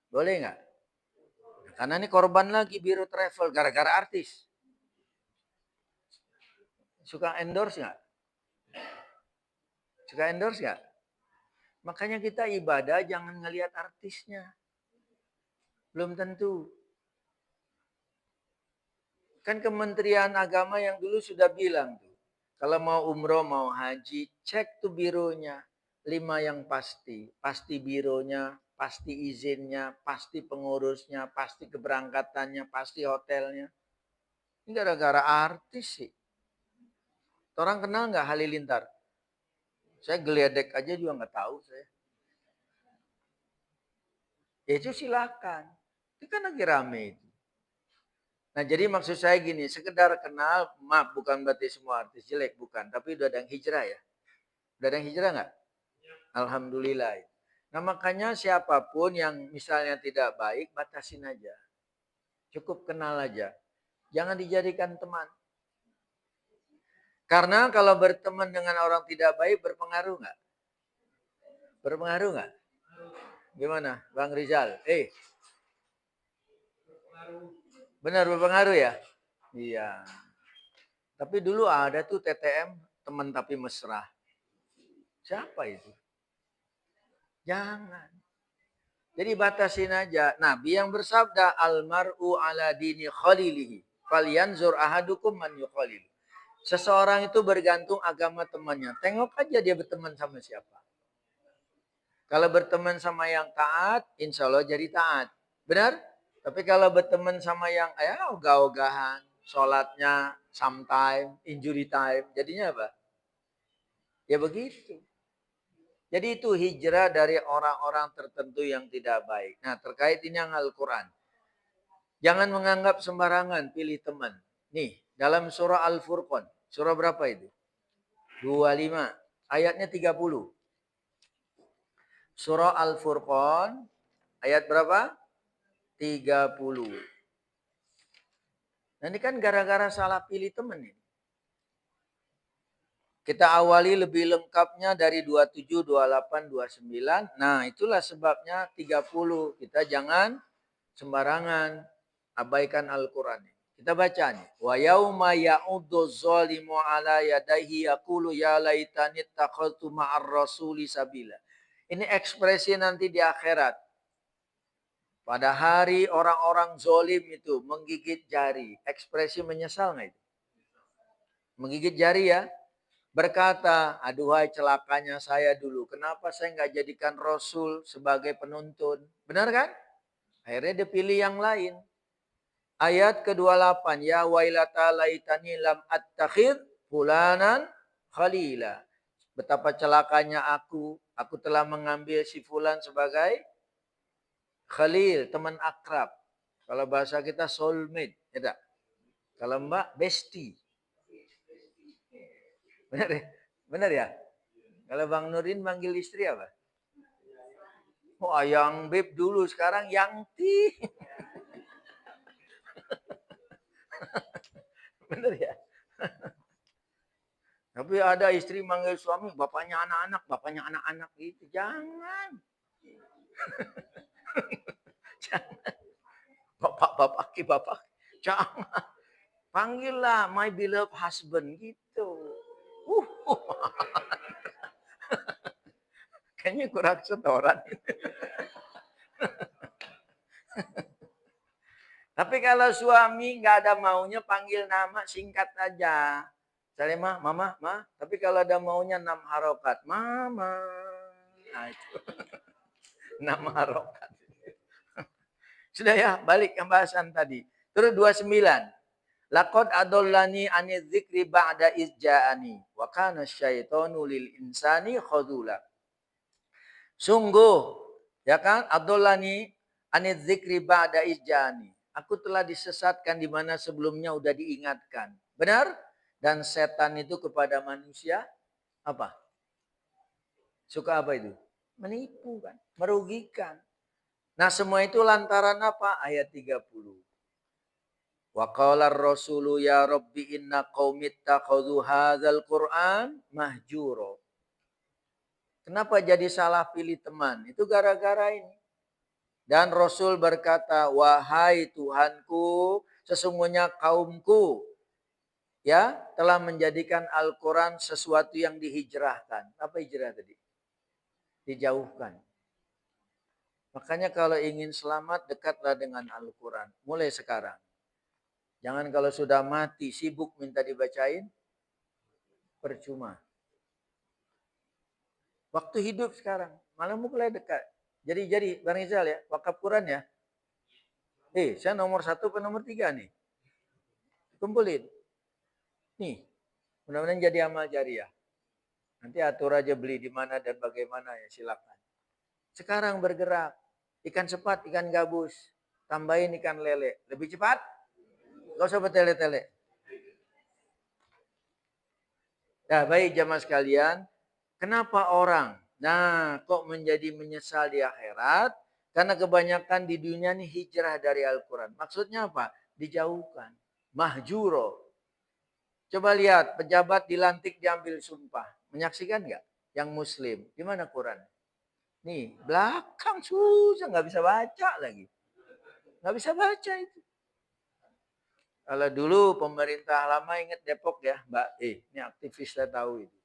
Boleh nggak? Karena ini korban lagi biro travel gara-gara artis. Suka endorse nggak? Suka endorse nggak? Makanya kita ibadah jangan ngelihat artisnya. Belum tentu. Kan Kementerian Agama yang dulu sudah bilang tuh. Kalau mau umroh, mau haji, cek tuh bironya. 5 yang pasti. Pasti bironya, pasti izinnya, pasti pengurusnya, pasti keberangkatannya, pasti hotelnya. Ini gara-gara artis sih. Orang kenal nggak Halilintar? Saya geledek aja juga nggak tahu saya. ya itu silakan. Itu kan lagi rame itu. Nah jadi maksud saya gini, sekedar kenal, maaf bukan berarti semua artis jelek, bukan. Tapi udah ada yang hijrah ya. Udah ada yang hijrah nggak? Alhamdulillah. Nah makanya siapapun yang misalnya tidak baik, batasin aja. Cukup kenal aja. Jangan dijadikan teman. Karena kalau berteman dengan orang tidak baik, berpengaruh nggak? Berpengaruh nggak? Gimana Bang Rizal? Benar berpengaruh ya? Iya. Tapi dulu ada tuh TTM, teman tapi mesra. Siapa itu? Jangan. Jadi batasin aja. Nabi yang bersabda, almar'u ala dini khalilihi. Falyanzur ahadukum man yukhalil. Seseorang itu bergantung agama temannya. Tengok aja dia berteman sama siapa. Kalau berteman sama yang taat, insya Allah jadi taat. Benar? Tapi kalau berteman sama yang ogah-ogahan, sholatnya sometime, injury time, jadinya apa? Ya begitu. Jadi itu hijrah dari orang-orang tertentu yang tidak baik. Nah terkait ini yang Al-Quran. Jangan menganggap sembarangan pilih teman. Nih dalam surah Al-Furqan. Surah berapa itu? 25. Ayatnya 30. Surah Al-Furqan. Ayat berapa? 30. Nah ini kan gara-gara salah pilih teman ini. Kita awali lebih lengkapnya dari 27, 28, 29. Nah itulah sebabnya 30. Kita jangan sembarangan abaikan Al-Quran. Kita baca nih. Wa yauma ya'udzu dzalimu ala yadayhi yaqulu ya laitani ittakhadtu ma'ar rasuli sabila. Ini ekspresi nanti di akhirat. Pada hari orang-orang zolim itu menggigit jari. Ekspresi menyesal nggak itu? Menggigit jari ya. Berkata, aduhai celakanya saya dulu. Kenapa saya nggak jadikan Rasul sebagai penuntun? Benar kan? Akhirnya dia pilih yang lain. Ayat ke-28. Ya wailata laitani lam attakhid fulanan khalila. Betapa celakanya aku. Aku telah mengambil si fulan sebagai khalil, teman akrab. Kalau bahasa kita soulmate, ya tak? Kalau Mbak bestie. Benar ya? Benar ya? Kalau Bang Nurin manggil istri apa? Oh, yang beb dulu, sekarang yang ti. Benar ya? Tapi ada istri manggil suami, bapaknya anak-anak gitu. Jangan. Jangan. Bapak. Jangan. Panggillah my beloved husband gitu. Kayaknya kurang setoran. Tapi kalau suami nggak ada maunya, panggil nama singkat aja. Misalnya mama. Tapi kalau ada maunya 6 harokat. Mama. Nah itu. 6 harokat. Sudah ya, balik ke pembahasan tadi. Terus 29. Laqad adollani anil dzikri ba'da izja'ani. Wa kana syaitanu lil insani khadzula. Sungguh, ya kan? Adollani anil dzikri ba'da izja'ani. Aku telah disesatkan di mana sebelumnya udah diingatkan. Benar? Dan setan itu kepada manusia apa? Suka apa itu? Menipu kan? Merugikan. Nah semua itu lantaran apa? Ayat 30. Wa qala ar-rasulu ya rabbi inna qaumi ittakhadhu hadzal qur'an mahjura. Kenapa jadi salah pilih teman? Itu gara-gara ini. Dan Rasul berkata, wahai Tuhanku, sesungguhnya kaumku ya telah menjadikan Al-Quran sesuatu yang dihijrahkan. Apa hijrah tadi? Dijauhkan. Makanya kalau ingin selamat, dekatlah dengan Al-Quran. Mulai sekarang. Jangan kalau sudah mati, sibuk minta dibacain. Percuma. Waktu hidup sekarang. Malah mulai dekat. Jadi Bang Rizal ya, wakaf Quran ya. Saya nomor 1 ke nomor 3 nih. Kumpulin. Nih, mudah-mudahan jadi amal jariah. Nanti atur aja beli di mana dan bagaimana ya, silakan. Sekarang bergerak. Ikan sepat, ikan gabus. Tambahin ikan lele. Lebih cepat? Gak usah bertele-tele. Nah, baik jamaah sekalian. Kenapa orang? Nah, kok menjadi menyesal di akhirat? Karena kebanyakan di dunia ini hijrah dari Al-Quran. Maksudnya apa? Dijauhkan. Mahjuro. Coba lihat, pejabat dilantik diambil sumpah. Menyaksikan nggak? Yang muslim. Di mana Quran? Nih, belakang susah. Nggak bisa baca lagi. Nggak bisa baca itu. Kalau dulu pemerintah lama ingat Depok ya, Mbak. Ini aktivis saya tahu itu.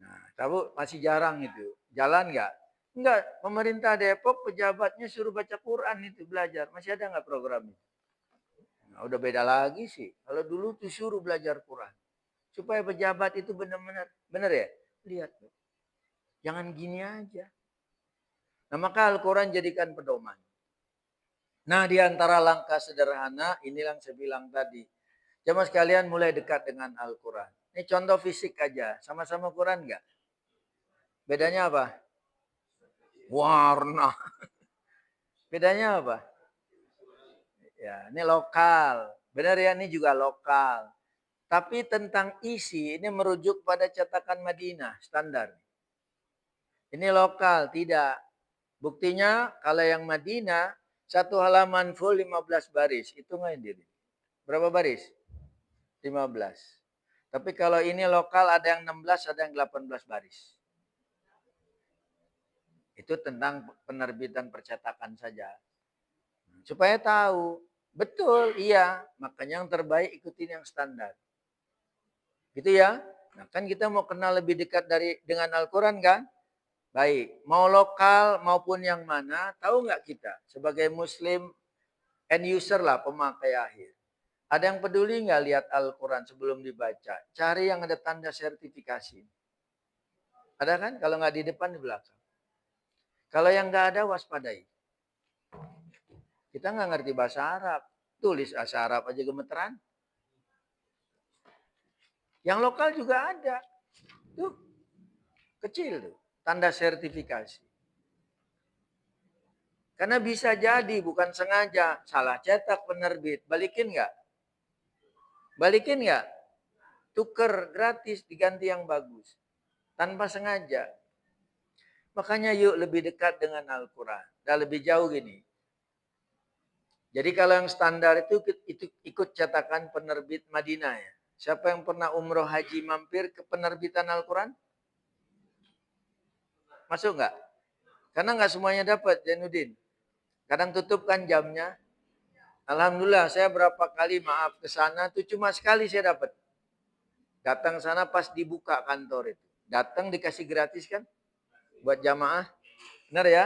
Nah, tahu masih jarang itu. Jalan nggak? Enggak. Pemerintah Depok pejabatnya suruh baca Quran itu belajar. Masih ada nggak program itu? Nah, udah beda lagi sih. Kalau dulu tuh suruh belajar Quran. Supaya pejabat itu benar-benar. Benar ya? Lihat. Jangan gini aja. Nah, maka Al-Quran jadikan pedoman. Nah, di antara langkah sederhana, inilah yang saya bilang tadi. Jamaah sekalian mulai dekat dengan Al-Quran. Ini contoh fisik aja. Sama-sama Quran nggak? Bedanya apa? Warna. Bedanya apa? Ya, ini lokal. Benar ya, ini juga lokal. Tapi tentang isi, ini merujuk pada cetakan Madinah, standar. Ini lokal, tidak. Buktinya, kalau yang Madinah, satu halaman full 15 baris. Hitungan diri. Berapa baris? 15. Tapi kalau ini lokal ada yang 16, ada yang 18 baris. Itu tentang penerbitan percetakan saja. Supaya tahu. Betul, iya. Makanya yang terbaik ikutin yang standar. Gitu ya. Nah, kan kita mau kenal lebih dekat dengan Al-Quran kan? Baik. Mau lokal maupun yang mana, tahu nggak kita? Sebagai Muslim, end user lah, pemakai akhir. Ada yang peduli nggak lihat Al-Quran sebelum dibaca? Cari yang ada tanda sertifikasi. Ada kan? Kalau nggak di depan, di belakang. Kalau yang nggak ada, waspadai. Kita nggak ngerti bahasa Arab. Tulis bahasa Arab aja gemeteran. Yang lokal juga ada. Tuh, kecil tuh. Tanda sertifikasi. Karena bisa jadi, bukan sengaja. Salah cetak penerbit. Balikin nggak? Balikin nggak? Tuker gratis, diganti yang bagus. Tanpa sengaja. Makanya yuk lebih dekat dengan Al-Quran. Dan lebih jauh gini. Jadi kalau yang standar itu ikut cetakan penerbit Madinah ya. Siapa yang pernah umroh haji mampir ke penerbitan Al-Quran? Masuk nggak? Karena nggak semuanya dapat, Zainuddin. Kadang tutup kan jamnya. Alhamdulillah saya berapa kali maaf ke sana tuh cuma sekali saya dapat. Datang sana pas dibuka kantor itu. Datang dikasih gratis kan? Buat jamaah. Benar ya?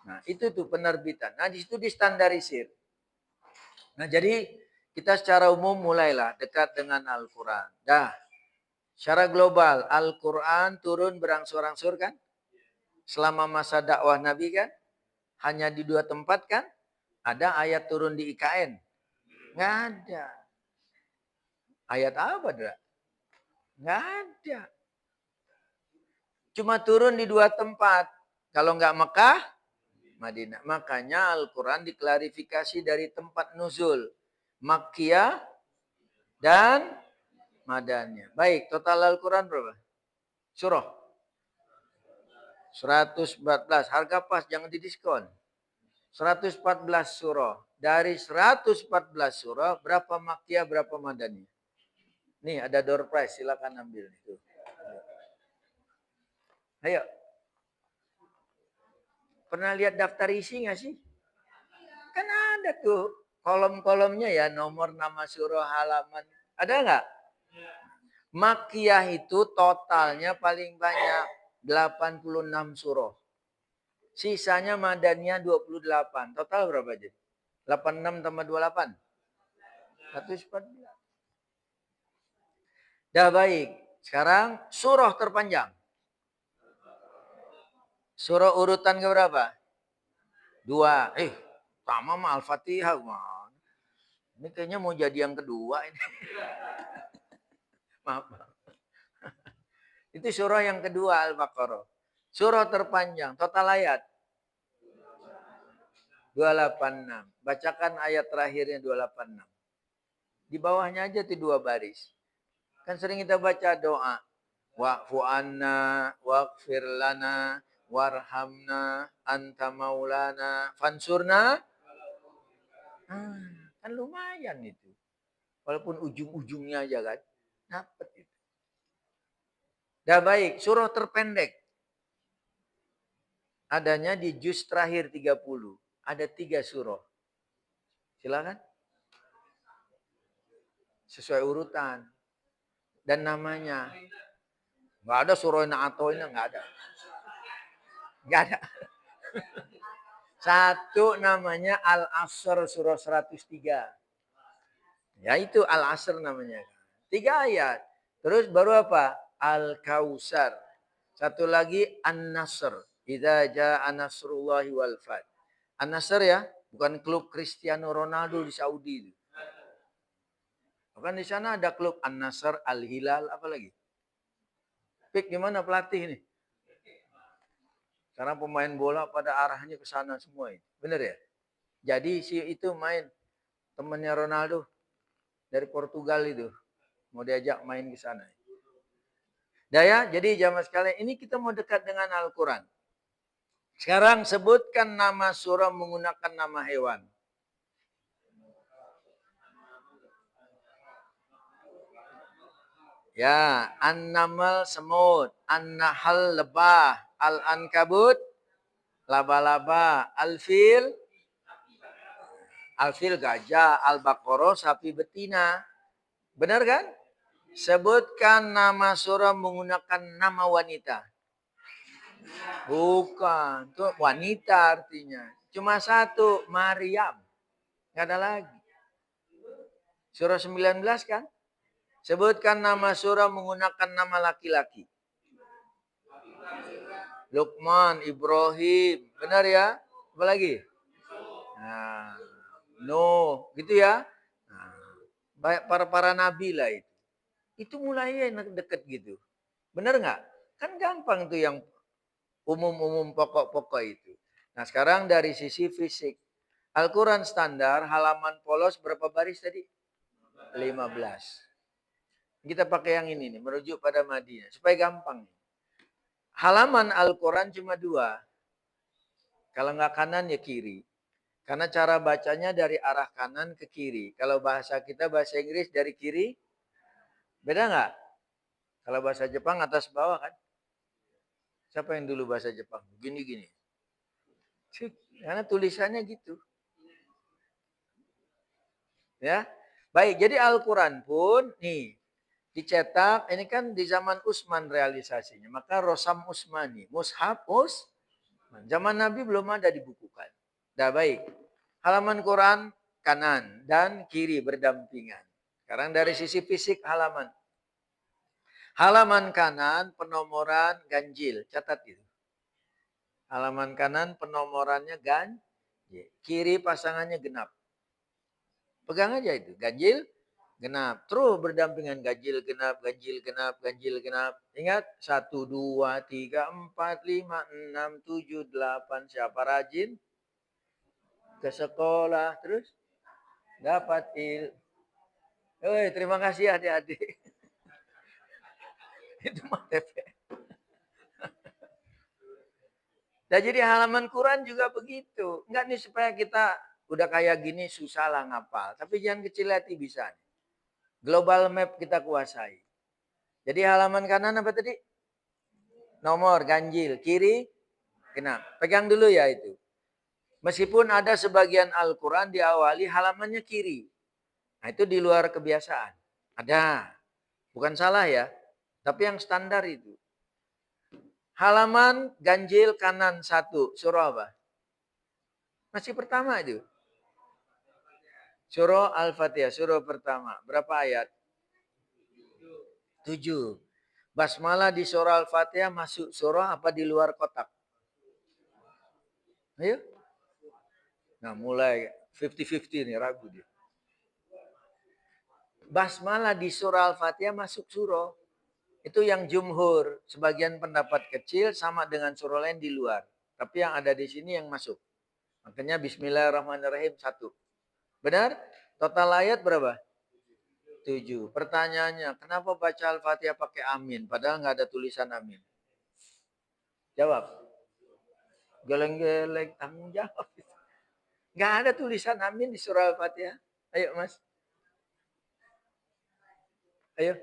Nah, itu tuh penerbitan. Nah, di situ distandarisir. Nah, jadi kita secara umum mulailah dekat dengan Al-Quran. Dah, secara global Al-Quran turun berangsur-angsur kan? Selama masa dakwah Nabi kan? Hanya di 2 tempat kan? Ada ayat turun di IKN? Nggak ada. Ayat apa, Dra? Nggak ada. Cuma turun di 2 tempat. Kalau nggak Mekah, Madinah. Makanya Al-Quran diklarifikasi dari tempat nuzul. Makkiyah dan Madaniyah. Baik, total Al-Quran berapa? Surah? 114. Harga pas, jangan didiskon. 114 surah. Dari 114 surah, berapa Makkiyah, berapa Madaniyah? Nih, ada door prize, silakan ambil. Tuh. Ayo. Pernah lihat daftar isi nggak sih? Kan ada tuh kolom-kolomnya ya, nomor, nama surah, halaman. Ada nggak? Makkiyah itu totalnya paling banyak 86 surah. Sisanya Madaniyah 28. Total berapa aja? 86 tambah 28. 114. Dah baik. Sekarang surah terpanjang. Surah urutan ke berapa? 2. Sama mah Al-Fatihah. Ini kayaknya mau jadi yang kedua ini. Maaf. Itu surah yang kedua Al-Baqarah. Surah terpanjang. Total ayat 286. Bacakan ayat terakhirnya 286. Di bawahnya aja tuh 2 baris. Kan sering kita baca doa. Wa'fu anna, waghfir lana, warhamna, anta maulana, fansurna. Kan lumayan itu. Walaupun ujung-ujungnya aja kan. Dapat itu. Dah baik, surah terpendek. Adanya di juz terakhir 30. Ada 3 surah. Silakan. Sesuai urutan. Dan namanya. Nggak ada surah Na'atoina, nggak ada. Nggak ada. Satu namanya Al-Asr surah 103. Ya itu Al-Asr namanya. 3 ayat. Terus baru apa? Al-Kausar. Satu lagi An-Nasr. Idza jaa nasrullahi wal fath. An-Nasr ya, bukan klub Cristiano Ronaldo di Saudi. Bukan di sana ada klub An-Nasr, Al-Hilal, apa lagi? Pik gimana pelatih nih? Karena pemain bola pada arahnya ke sana semua. Bener ya? Jadi si itu main temannya Ronaldo dari Portugal itu. Mau diajak main ke sana. Dah ya, jadi jamaah sekalian, ini kita mau dekat dengan Al-Quran. Sekarang sebutkan nama surah menggunakan nama hewan. Ya, An-Naml semut, An-Nahl lebah, Al-Ankabut laba-laba, Al-Fil gajah, Al-Baqarah sapi betina. Benar kan? Sebutkan nama surah menggunakan nama wanita. Bukan, itu wanita artinya. Cuma satu, Maryam. Nggak ada lagi. Surah 19 kan? Sebutkan nama surah menggunakan nama laki-laki. Luqman, Ibrahim. Benar ya? Apa lagi? Nah, Nuh, gitu ya. Nah, para nabi lah itu. Itu mulai deket gitu. Benar nggak? Kan gampang tuh yang umum-umum pokok-pokok itu. Nah sekarang dari sisi fisik. Al-Quran standar halaman polos berapa baris tadi? 15. Kita pakai yang ini nih, merujuk pada Madinah. Supaya gampang. Halaman Al-Quran cuma 2. Kalau nggak kanan ya kiri. Karena cara bacanya dari arah kanan ke kiri. Kalau bahasa kita, bahasa Inggris dari kiri. Beda nggak? Kalau bahasa Jepang atas bawah kan? Siapa yang dulu bahasa Jepang? Gini-gini. Karena tulisannya gitu. Ya. Baik, jadi Al-Quran pun nih dicetak, ini kan di zaman Utsman realisasinya. Maka Rosam Utsmani, Mushaf Utsman. Zaman Nabi belum ada dibukukan. Dah baik. Halaman Quran kanan dan kiri berdampingan. Sekarang dari sisi fisik halaman. Halaman kanan penomoran ganjil. Catat itu. Halaman kanan penomorannya ganjil. Kiri pasangannya genap. Pegang aja itu. Ganjil, genap. Terus berdampingan ganjil, genap, ganjil, genap, ganjil, genap. Ingat? 1, 2, 3, 4, 5, 6, 7, 8. Siapa rajin? Ke sekolah. Terus? Dapat terima kasih adik-adik. Itu mah TP. Nah, jadi halaman Quran juga begitu. Enggak nih supaya kita udah kayak gini susah lah ngapal. Tapi jangan kecil hati bisa. Global map kita kuasai. Jadi halaman kanan apa tadi? Nomor, ganjil. Kiri, genap. Pegang dulu ya itu. Meskipun ada sebagian Al-Quran diawali halamannya kiri. Nah itu di luar kebiasaan. Ada. Bukan salah ya. Tapi yang standar itu. Halaman ganjil kanan 1. Surah apa? Masih pertama itu. Surah Al-Fatihah. Surah pertama. Berapa ayat? 7. Basmalah di surah Al-Fatihah masuk surah apa di luar kotak? Ayo. Nah mulai 50-50 nih, ragu dia. Basmalah di surah Al-Fatihah masuk surah. Itu yang jumhur. Sebagian pendapat kecil sama dengan surah lain di luar. Tapi yang ada di sini yang masuk. Makanya Bismillahirrahmanirrahim 1. Benar? Total ayat berapa? 7. Pertanyaannya, kenapa baca Al-Fatihah pakai amin? Padahal nggak ada tulisan amin. Jawab. Geleng-geleng, tanggung jawab. Nggak ada tulisan amin di surah Al-Fatihah. Ayo mas. Ayo.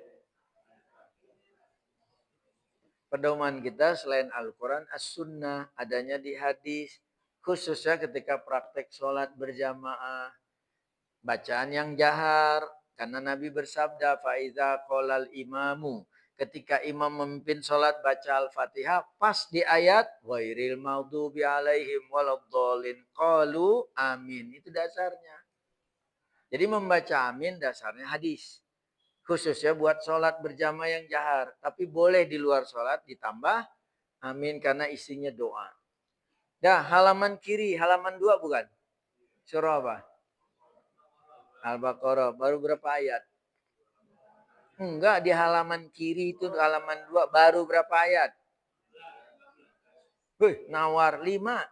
Pedoman kita selain Al-Quran, As-Sunnah, adanya di hadis. Khususnya ketika praktek sholat berjamaah. Bacaan yang jahar. Karena Nabi bersabda, Faiza qolal imamu. Ketika imam memimpin sholat baca Al-Fatihah, pas di ayat, Wairil maghdubi alaihim waladhdallin qalu amin. Itu dasarnya. Jadi membaca amin dasarnya hadis. Khususnya buat sholat berjamaah yang jahar. Tapi boleh di luar sholat ditambah amin karena isinya doa. Dah, halaman kiri, halaman 2 bukan? Surah apa? Al-Baqarah. Baru berapa ayat? Enggak, di halaman kiri itu halaman 2 baru berapa ayat? Nawar 5.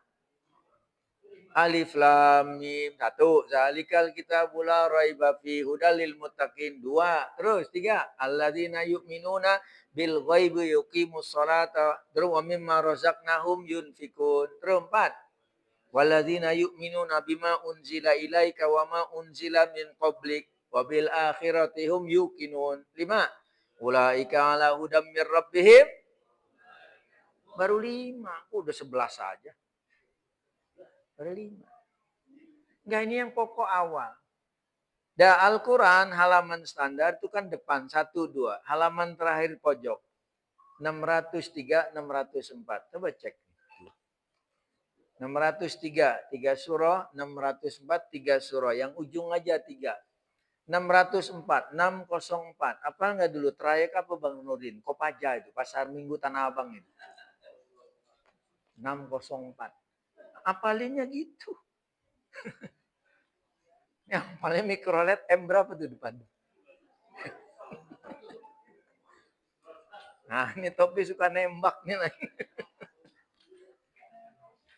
Alif lam mim 1. Zalikal kitabul la raiba fi hudal lil muttaqin 2. Terus 3. Alladzina yu'minuna bil ghaibi yuqimus sholata wa mimma razaqnahum yunfikun. Terus 4. Walladzina yu'minuna bima unzila ilaika wa ma unzila min qablik wa bil akhirati hum yuqinun. 5. Ulaika ala hudam mir rabbihim. Baru 5. Udah 11 aja. Baru 5. Enggak, ini yang pokok awal. Dan Al-Quran halaman standar itu kan depan 1, 2. Halaman terakhir pojok. 603, 604. Coba cek. 603, 3 surah. 604, 3 surah. Yang ujung aja 3. 604, 604. Apa enggak dulu? Trayek apa Bang Nurdin? Kopaja itu. Pasar Minggu Tanah Abang itu. 604. Apalinnya gitu. Yang paling mikrolet M berapa tuh depan? Nah, ini Topi suka nembak nih lagi.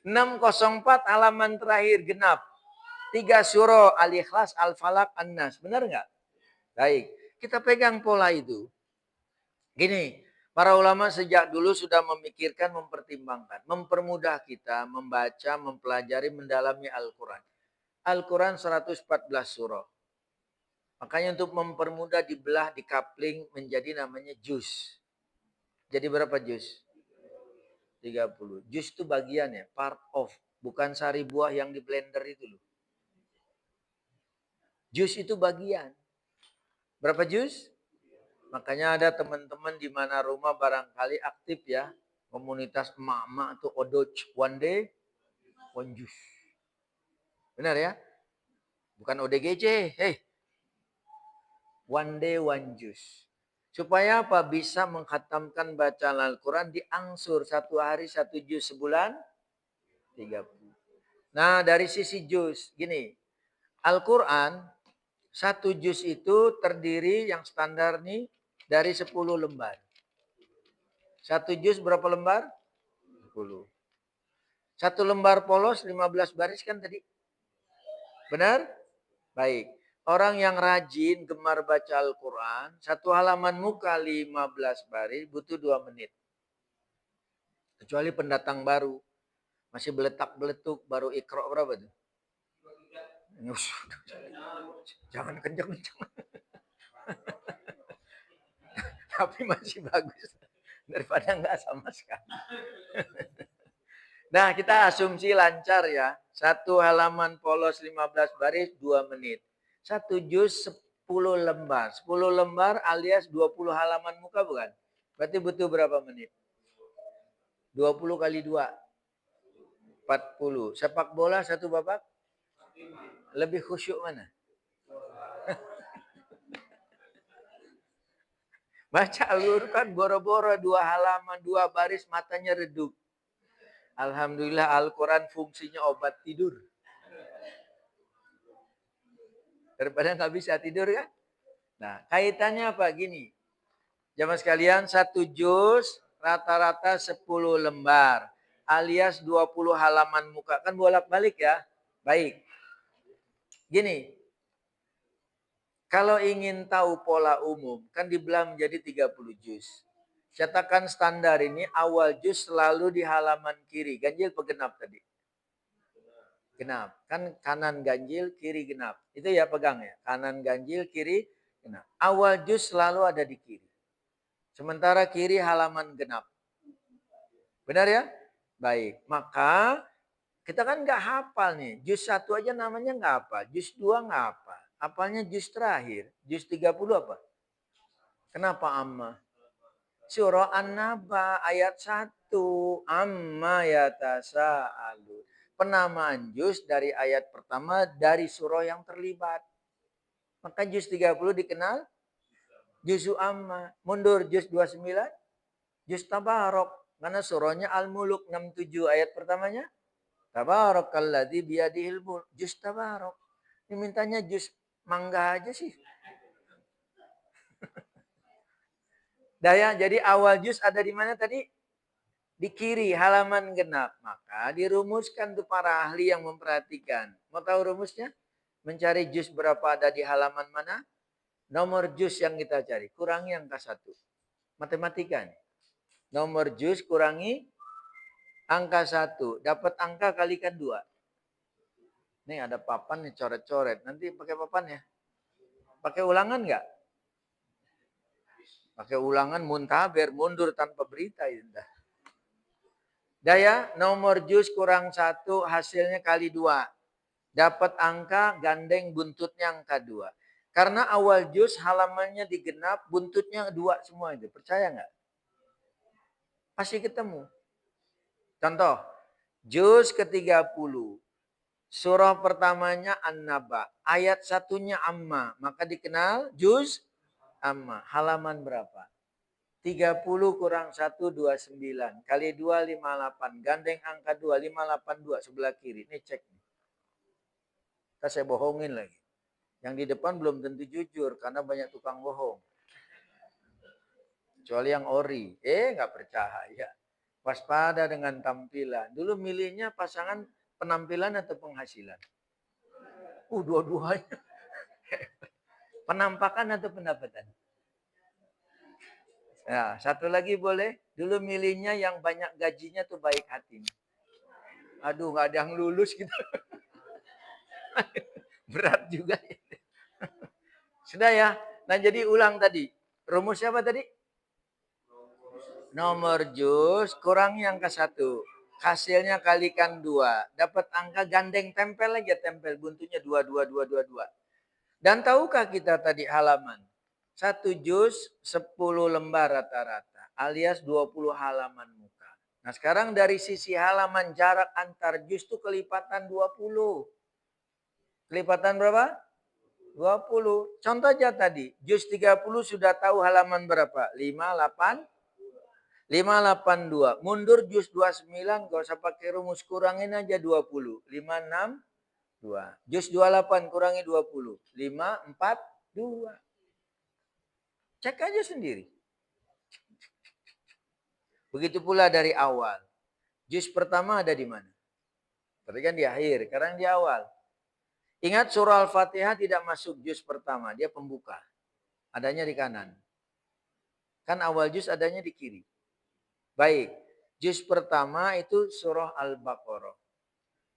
604 halaman terakhir genap. 3 surah Al-Ikhlas, Al-Falaq, An-Nas. Benar nggak? Baik. Kita pegang pola itu. Gini, para ulama sejak dulu sudah memikirkan, mempertimbangkan. Mempermudah kita membaca, mempelajari, mendalami Al-Quran. Al-Quran 114 surah. Makanya untuk mempermudah dibelah, dikapling menjadi namanya juz. Jadi berapa juz? 30. Juz itu bagian ya, part of. Bukan sari buah yang di blender itu loh. Juz itu bagian. Berapa juz? Makanya ada teman-teman di mana rumah barangkali aktif ya. Komunitas emak-emak atau odoj one day, one juz. Benar ya? Bukan ODGJ. Hey. One day, one juz. Supaya apa? Bisa mengkhatamkan bacaan Al-Quran diangsur 1 hari 1 juz, sebulan 30. Nah, dari sisi juz, gini. Al-Quran 1 juz itu terdiri yang standar nih dari 10 lembar. 1 juz berapa lembar? 10. 1 lembar polos 15 baris kan tadi? Benar? Baik. Orang yang rajin, gemar baca Al-Quran, 1 halaman muka 15 baris, butuh 2 menit. Kecuali pendatang baru. Masih beletak-beletuk, baru Iqra berapa tuh? Jangan kencang-kencang. Tapi masih bagus. Daripada enggak sama sekali. Nah, kita asumsi lancar ya. 1 halaman polos 15 baris, 2 menit. 1 juz 10 lembar. 10 lembar alias 20 halaman muka bukan? Berarti butuh berapa menit? 20 kali 2. 40. Sepak bola 1 babak? Lebih khusyuk mana? Baca Al-Quran boro-boro 2 halaman, 2 baris, matanya redup. Alhamdulillah Al-Quran fungsinya obat tidur. Daripada nggak bisa tidur kan? Nah, kaitannya apa? Gini. Jamaah sekalian, 1 juz rata-rata 10 lembar. alias 20 halaman muka. Kan bolak-balik ya. Baik. Gini. Kalau ingin tahu pola umum, kan dibelah menjadi 30 juz. Cetakan standar ini awal juz selalu di halaman kiri. Ganjil apa genap tadi? Genap. Kan kanan ganjil, kiri genap. Itu ya pegang ya. Kanan ganjil, kiri genap. Awal juz selalu ada di kiri. Sementara kiri halaman genap. Benar ya? Baik. Maka kita kan nggak hafal nih. Juz 1 aja namanya nggak hafal. Juz 2 nggak hafal. Hafalnya juz terakhir. Juz 30 apa? Kenapa amma? Surah An-Naba ayat 1. Amma yatasa'alun. Penamaan juz dari ayat pertama dari surah yang terlibat. Maka juz 30 dikenal juzu amma. Mundur juz 29. Juz tabarok. Karena surahnya Al-Muluk 67 ayat pertamanya. Tabarakalladzi biyadihil mulk. Juz tabarok. Ini mintanya juz mangga aja sih. Daya, jadi awal juz ada di mana tadi? Di kiri halaman genap. Maka dirumuskan tuh para ahli yang memperhatikan. Mau tahu rumusnya? Mencari juz berapa ada di halaman mana? Nomor juz yang kita cari. Kurangi angka 1. Matematika nih. Nomor juz kurangi angka 1. Dapat angka kalikan 2. Nih ada papan nih coret-coret. Nanti pakai papan ya. Pakai ulangan nggak? Pakai ulangan muntaber, mundur tanpa berita. Daya, nomor juz kurang 1, hasilnya kali 2. Dapat angka, gandeng buntutnya angka 2. Karena awal juz halamannya digenap, buntutnya 2 semua itu. Percaya nggak? Pasti ketemu. Contoh, juz ke-30. Surah pertamanya An-Naba. Ayat 1-nya Amma. Maka dikenal juz amma. Halaman berapa? 30 kurang 1, 29. Kali 2, 58. Gandeng angka 2, 582 sebelah kiri. Ini cek. Kita saya bohongin lagi. Yang di depan belum tentu jujur. Karena banyak tukang bohong. Kecuali yang ori. Nggak percaya. Waspada dengan tampilan. Dulu milihnya pasangan penampilan atau penghasilan? Dua-duanya. Penampakan atau pendapatan? Nah, satu lagi boleh. Dulu milihnya yang banyak gajinya tuh baik hatinya. Aduh, nggak ada yang lulus gitu. Berat juga. Sudah ya. Nah, jadi ulang tadi. Rumusnya apa tadi? Nomor juz kurangi angka 1. Hasilnya kalikan 2. Dapat angka gandeng, tempel aja. Tempel buntutnya 2, 2, 2, 2, 2. Dan tahukah kita tadi halaman? 1 juz 10 lembar rata-rata. Alias 20 halaman muka. Nah sekarang dari sisi halaman jarak antar juz itu kelipatan 20. Kelipatan berapa? 20. Contoh aja tadi. Juz 30 sudah tahu halaman berapa? 582. Mundur juz 29. Gak usah pakai rumus. Kurangin aja 20. 562. Juz 28 kurangi 20. 542. Cek aja sendiri. Begitu pula dari awal. Juz pertama ada di mana? Tapi kan di akhir. Sekarang di awal. Ingat surah Al-Fatihah tidak masuk juz pertama. Dia pembuka. Adanya di kanan. Kan awal juz adanya di kiri. Baik. Juz pertama itu surah Al-Baqarah.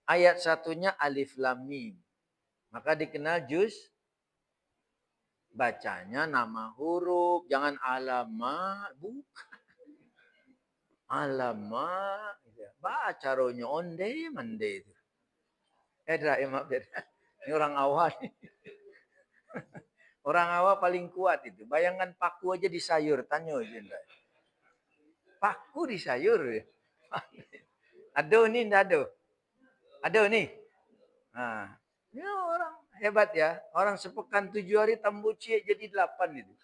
Ayat 1-nya Alif Lam Mim. Maka dikenal juz. Bacanya nama huruf. Jangan alama. Bukan. Alama. Baca rohnya onde mande. Ini orang awal. Orang awal paling kuat itu. Bayangkan paku aja di sayur. Tanya aja. Paku di sayur. Aduh ini enggak ada. Aduh nih. Nah, ini orang hebat ya. Orang sepekan 7 hari tambuci jadi 8 itu.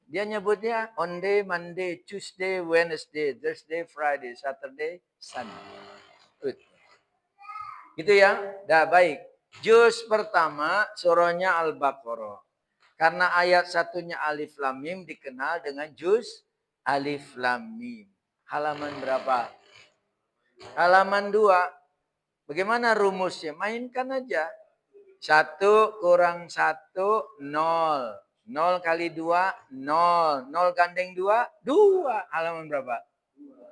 Dia nyebutnya Monday, Monday, Tuesday, Wednesday, Thursday, Friday, Saturday, Sunday. Good. Gitu ya. Dah baik. Juz pertama surahnya Al-Baqarah. Karena ayat 1-nya Alif Lam Mim dikenal dengan juz Alif Lam Mim. Halaman berapa? Halaman 2. Bagaimana rumusnya? Mainkan aja. 1 kurang 1, 0. 0 kali 2, 0. 0 gandeng 2, 2. Halaman berapa?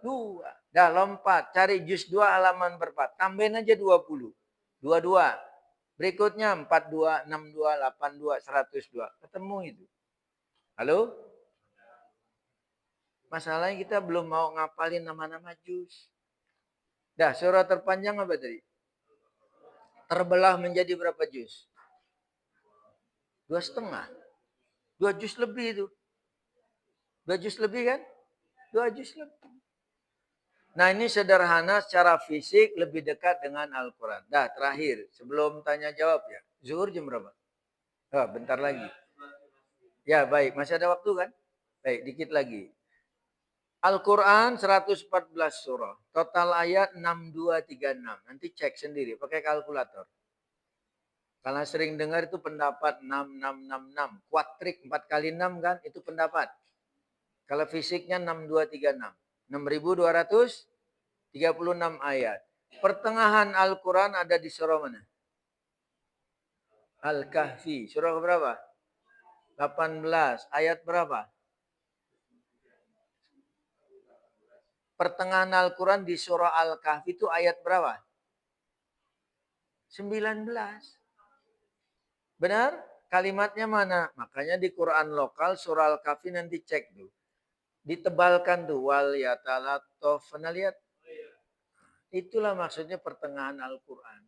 2. Dah lompat. Cari juz 2 halaman berapa? Tambahin aja 20. 22. Berikutnya 42, 62, 82, 102. Ketemu itu. Halo? Masalahnya kita belum mau ngapalin nama-nama juz. Dah, surah terpanjang apa tadi? Terbelah menjadi berapa juz? 2,5. 2 juz lebih itu. 2 juz lebih kan? 2 juz lebih. Nah, ini sederhana secara fisik lebih dekat dengan Al-Quran. Dah, terakhir. Sebelum tanya jawab ya. Zuhur jam berapa? Oh, bentar lagi. Ya, baik. Masih ada waktu kan? Baik, dikit lagi. Al-Quran 114 surah. Total ayat 6236. Nanti cek sendiri. Pakai kalkulator. Karena sering dengar itu pendapat 6666. Kuatrik 4 kali 6 kan? Itu pendapat. Kalau fisiknya 6236. 6.236 ayat. Pertengahan Al-Quran ada di surah mana? Al-Kahfi. Surah berapa? 18. Ayat berapa? Pertengahan Al-Quran di surah Al-Kahfi itu ayat berapa? 19. Benar? Kalimatnya mana? Makanya di Quran lokal surah Al-Kahfi nanti cek tuh. Ditebalkan tuh. Wal yatalattof. Pernah lihat? Itulah maksudnya pertengahan Al-Quran.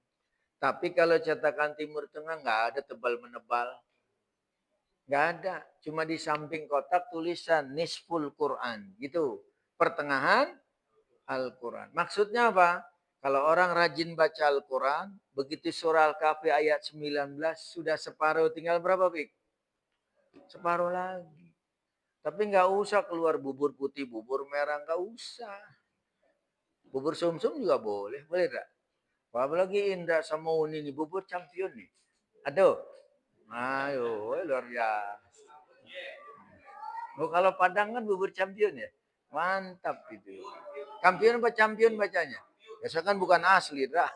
Tapi kalau cetakan Timur Tengah nggak ada tebal menebal. Nggak ada. Cuma di samping kotak tulisan nisful Quran. Gitu. Pertengahan Al-Quran. Maksudnya apa? Kalau orang rajin baca Al-Quran, begitu surah Al-Kahfi ayat 19, sudah separuh. Tinggal berapa, Pik? Separuh lagi. Tapi nggak usah keluar bubur putih, bubur merah. Nggak usah. Bubur sumsum juga boleh. Boleh tak? Apalagi Indra sama Uni ini. Bubur champion nih. Aduh. Ayo, luar biasa. Oh, kalau Padang kan bubur champion ya. Mantap itu. Kampion apa champion bacanya? Biasa kan bukan asli, dah.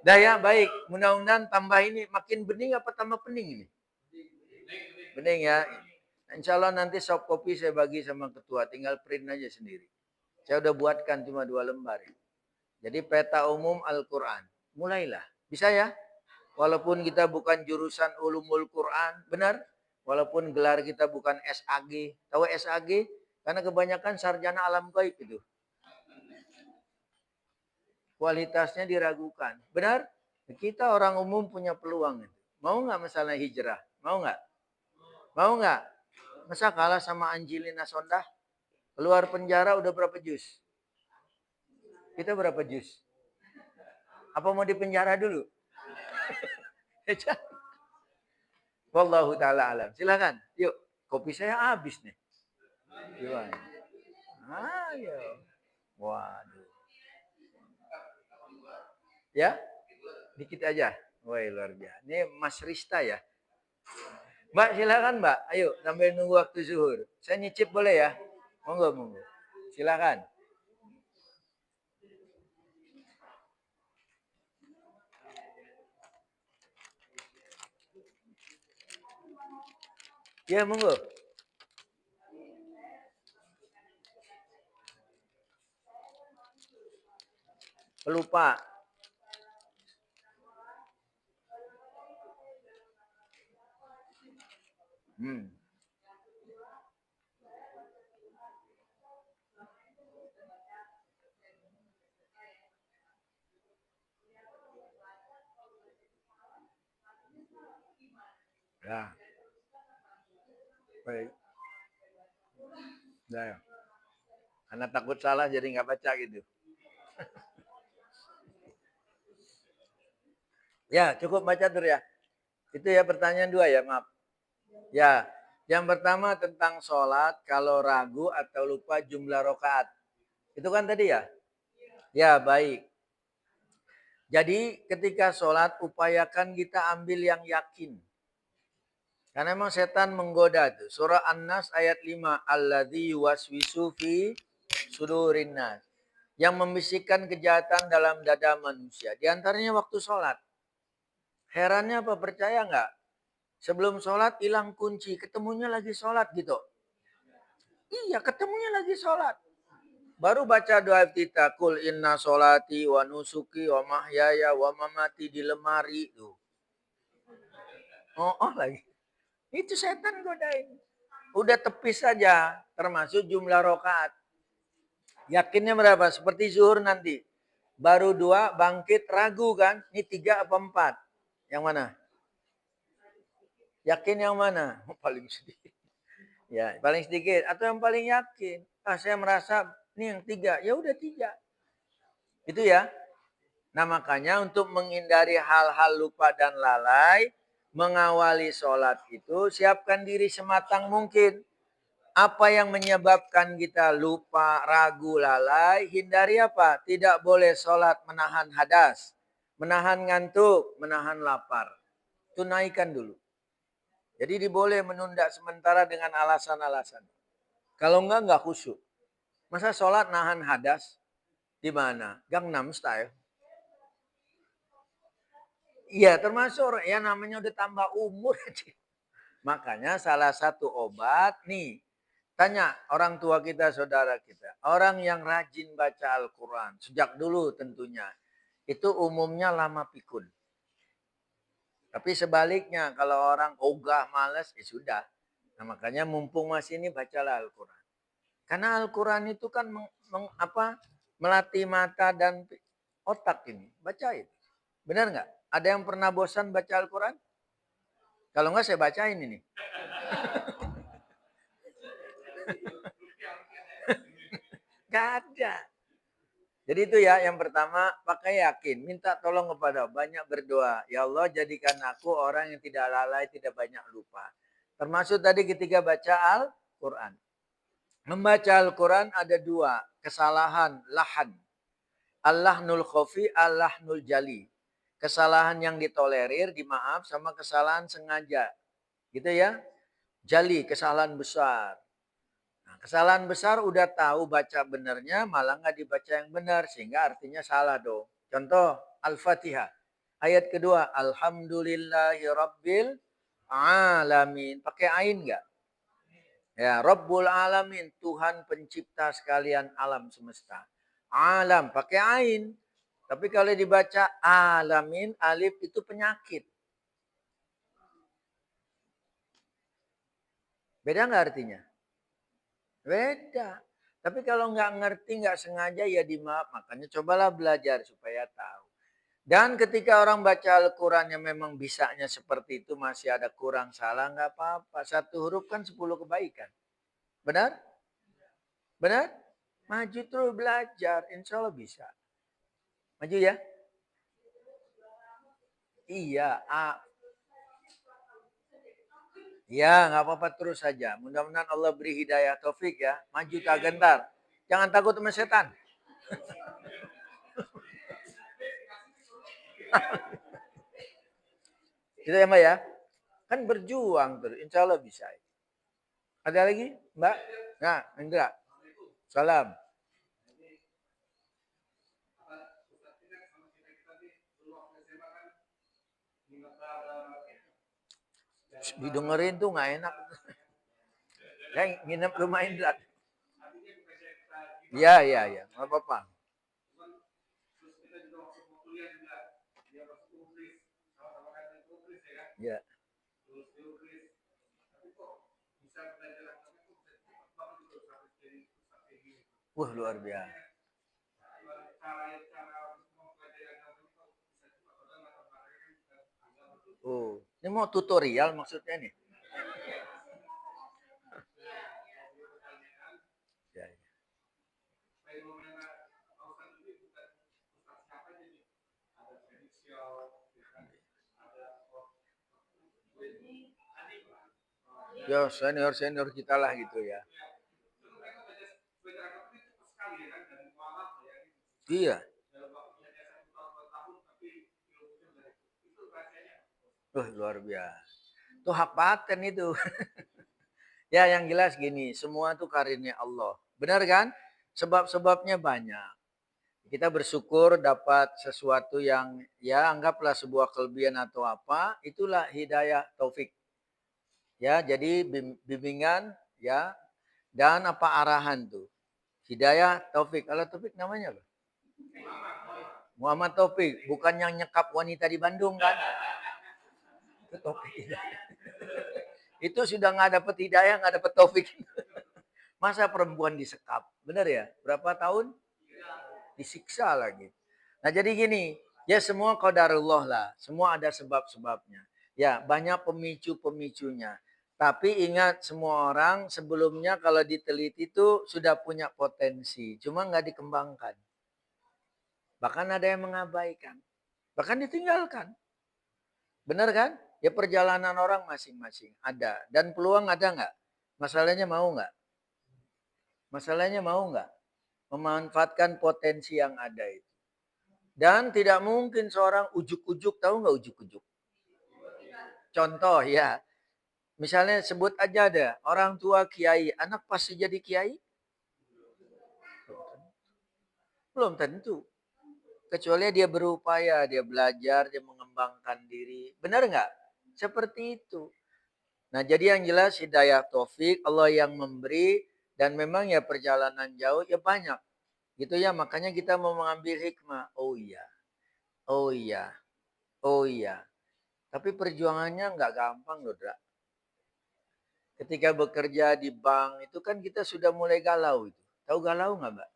Dah ya, baik. Mudah-mudahan tambah ini makin bening apa tambah pening ini? Bening ya. Insya Allah nanti soft copy saya bagi sama ketua. Tinggal print aja sendiri. Saya udah buatkan cuma 2 lembar. Jadi peta umum Al-Quran. Mulailah. Bisa ya? Walaupun kita bukan jurusan ulumul Quran. Benar? Walaupun gelar kita bukan SAG. Tahu SAG? Karena kebanyakan sarjana alam gaib itu. Kualitasnya diragukan. Benar? Kita orang umum punya peluang. Mau nggak masalah hijrah? Mau nggak? Mau nggak? Masa kalah sama Angelina Sondah? Keluar penjara udah berapa juz? Kita berapa juz? Apa mau dipenjara dulu? Wallahu ta'ala alam. Silakan. Yuk, kopi saya habis nih. Gimana? Ayo. Waduh. Ya? Dikit aja. Wah, luar biasa. Ini Mas Rista ya. Mbak, silakan Mbak. Ayo, sambil nunggu waktu zuhur. Saya nyicip boleh ya? Monggo, monggo. Silakan. Ya, monggo. Pelupa. Ya. Baik. Ya. Karena takut salah jadi nggak baca gitu. Ya, cukup baca tur ya. Itu ya pertanyaan 2 ya, maaf. Ya, yang pertama tentang sholat, kalau ragu atau lupa jumlah rakaat. Itu kan tadi ya? Ya, baik. Jadi ketika sholat, upayakan kita ambil yang yakin. Karena memang setan menggoda tuh. Surah An-Nas ayat 5. Alladzi yuwaswisu fi sudurin nas. Yang membisikkan kejahatan dalam dada manusia. Di antaranya waktu sholat. Herannya apa, percaya nggak? Sebelum sholat hilang kunci, ketemunya lagi sholat gitu. Iya, ketemunya lagi sholat. Baru baca doa iftitah, kul inna sholati wa nusuki wa mahyaya wa mamati di lemari tuh. Oh lagi. Itu setan godain. Udah tepis saja, termasuk jumlah rokaat. Yakinnya berapa? Seperti zuhur nanti. Baru 2, bangkit, ragu kan? Ini 3 apa 4? Yang mana? Yakin yang mana? Paling sedikit. Ya, paling sedikit. Atau yang paling yakin? Saya merasa ini yang 3. Ya udah 3. Itu ya. Nah makanya untuk menghindari hal-hal lupa dan lalai, mengawali sholat itu, siapkan diri sematang mungkin. Apa yang menyebabkan kita lupa, ragu, lalai, hindari apa? Tidak boleh sholat menahan hadas, menahan ngantuk, menahan lapar. Tunaikan dulu. Jadi diboleh menunda sementara dengan alasan-alasan. Kalau enggak khusyuk. Masa sholat nahan hadas? Di mana? Gangnam Style. Iya, termasuk ya namanya udah tambah umur. Makanya salah satu obat nih. Tanya orang tua kita, saudara kita. Orang yang rajin baca Al-Quran. Sejak dulu tentunya. Itu umumnya lama pikun. Tapi sebaliknya kalau orang ogah, malas, ya sudah. Nah, makanya mumpung masih ini bacalah Al-Quran. Karena Al-Quran itu kan melatih mata dan otak ini. Bacain. Benar nggak? Ada yang pernah bosan baca Al-Quran? Kalau nggak saya bacain ini. Gak ada. Jadi itu ya, yang pertama pakai yakin, minta tolong kepada banyak berdoa. Ya Allah, jadikan aku orang yang tidak lalai, tidak banyak lupa. Termasuk tadi ketika baca Al-Quran. Membaca Al-Quran ada 2 kesalahan lahan. Al-lahnul khofi, al-lahnul jali. Kesalahan yang ditolerir, dimaaf, sama kesalahan sengaja. Gitu ya. Jali, kesalahan besar. Kesalahan besar udah tahu baca benernya, malah nggak dibaca yang benar. Sehingga artinya salah dong. Contoh, Al-Fatihah. Ayat kedua, Alhamdulillahi Rabbil Alamin. Pakai ain nggak? Ya, Rabbul Alamin. Tuhan pencipta sekalian alam semesta. Alam, pakai ain. Tapi kalau dibaca alamin, alif itu penyakit. Beda nggak artinya? Beda. Tapi kalau nggak ngerti, nggak sengaja, ya dimaaf. Makanya cobalah belajar supaya tahu. Dan ketika orang baca Al-Quran yang memang bisanya seperti itu, masih ada kurang salah, nggak apa-apa. 1 huruf kan 10 kebaikan. Benar? Benar? Maju terus belajar, insya Allah bisa. Maju ya? Iya, ya, nggak apa-apa, terus saja. Mudah-mudahan Allah beri hidayah taufik ya. Maju tak gentar. Jangan takut sama setan. Gitu ya Mbak ya. Kan berjuang terus. Insya Allah bisa. Ada lagi Mbak? Nah, Indra. Salam. Didengerin tuh nggak enak. Ya nginep rumah Indra. Iya. Nggak apa-apa. Ya. Wah, luar biasa. Oh, ini mau tutorial maksudnya nih. Ya. Ya, senior kita lah gitu ya. Iya. Luar biasa. Itu hak paten itu. Ya, yang jelas gini, semua itu karunia Allah. Benar kan? Sebab-sebabnya banyak. Kita bersyukur dapat sesuatu yang ya anggaplah sebuah kelebihan atau apa, itulah hidayah taufik. Ya, jadi bimbingan ya dan apa arahan tuh. Hidayah taufik. Kalau taufik namanya apa? Muhammad Taufik, bukan yang nyekap wanita di Bandung kan? Itu taufik hidayah. Itu sudah nggak dapat hidayah, nggak dapat taufik. Masa perempuan disekap? Benar ya? Berapa tahun? Disiksa lagi. Nah jadi gini, ya semua qadarullah lah. Semua ada sebab-sebabnya. Ya banyak pemicu-pemicunya. Tapi ingat semua orang sebelumnya kalau diteliti itu sudah punya potensi. Cuma nggak dikembangkan. Bahkan ada yang mengabaikan. Bahkan ditinggalkan. Benar kan? Ya perjalanan orang masing-masing. Ada. Dan peluang ada nggak? Masalahnya mau nggak? Masalahnya mau nggak? Memanfaatkan potensi yang ada itu. Dan tidak mungkin seorang ujuk-ujuk, tahu nggak ujuk-ujuk? Contoh ya, misalnya sebut aja ada orang tua kiai, anak pasti jadi kiai? Belum tentu. Kecuali dia berupaya, dia belajar, dia mengembangkan diri. Benar nggak? Seperti itu. Nah jadi yang jelas hidayah taufik, Allah yang memberi, dan memang ya perjalanan jauh ya banyak. Gitu ya, makanya kita mau mengambil hikmah. Oh iya, oh iya, oh iya. Tapi perjuangannya nggak gampang loh, Dra. Ketika bekerja di bank itu kan kita sudah mulai galau itu. Tahu galau nggak, Mbak?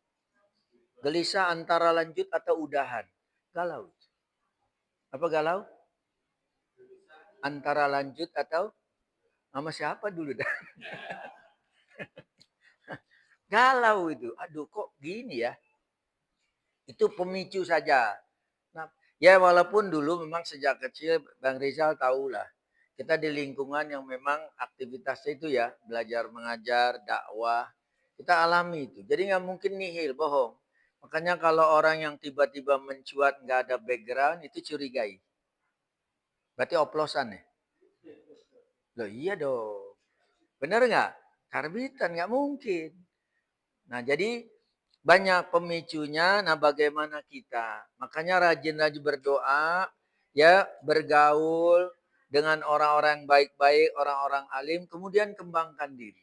Gelisah antara lanjut atau udahan. Galau. Apa galau? Antara lanjut atau sama siapa dulu dah? Galau itu. Aduh kok gini ya? Itu pemicu saja. Nah, ya walaupun dulu memang sejak kecil Bang Rizal tahulah. Kita di lingkungan yang memang aktivitasnya itu ya belajar mengajar, dakwah. Kita alami itu. Jadi nggak mungkin nihil, bohong. Makanya kalau orang yang tiba-tiba mencuat nggak ada background itu curigai. Berarti oplosan ya? Loh iya dong. Benar nggak? Karbitan nggak mungkin. Nah jadi banyak pemicunya. Nah bagaimana kita? Makanya rajin-rajin berdoa, ya bergaul dengan orang-orang baik-baik, orang-orang alim, kemudian kembangkan diri.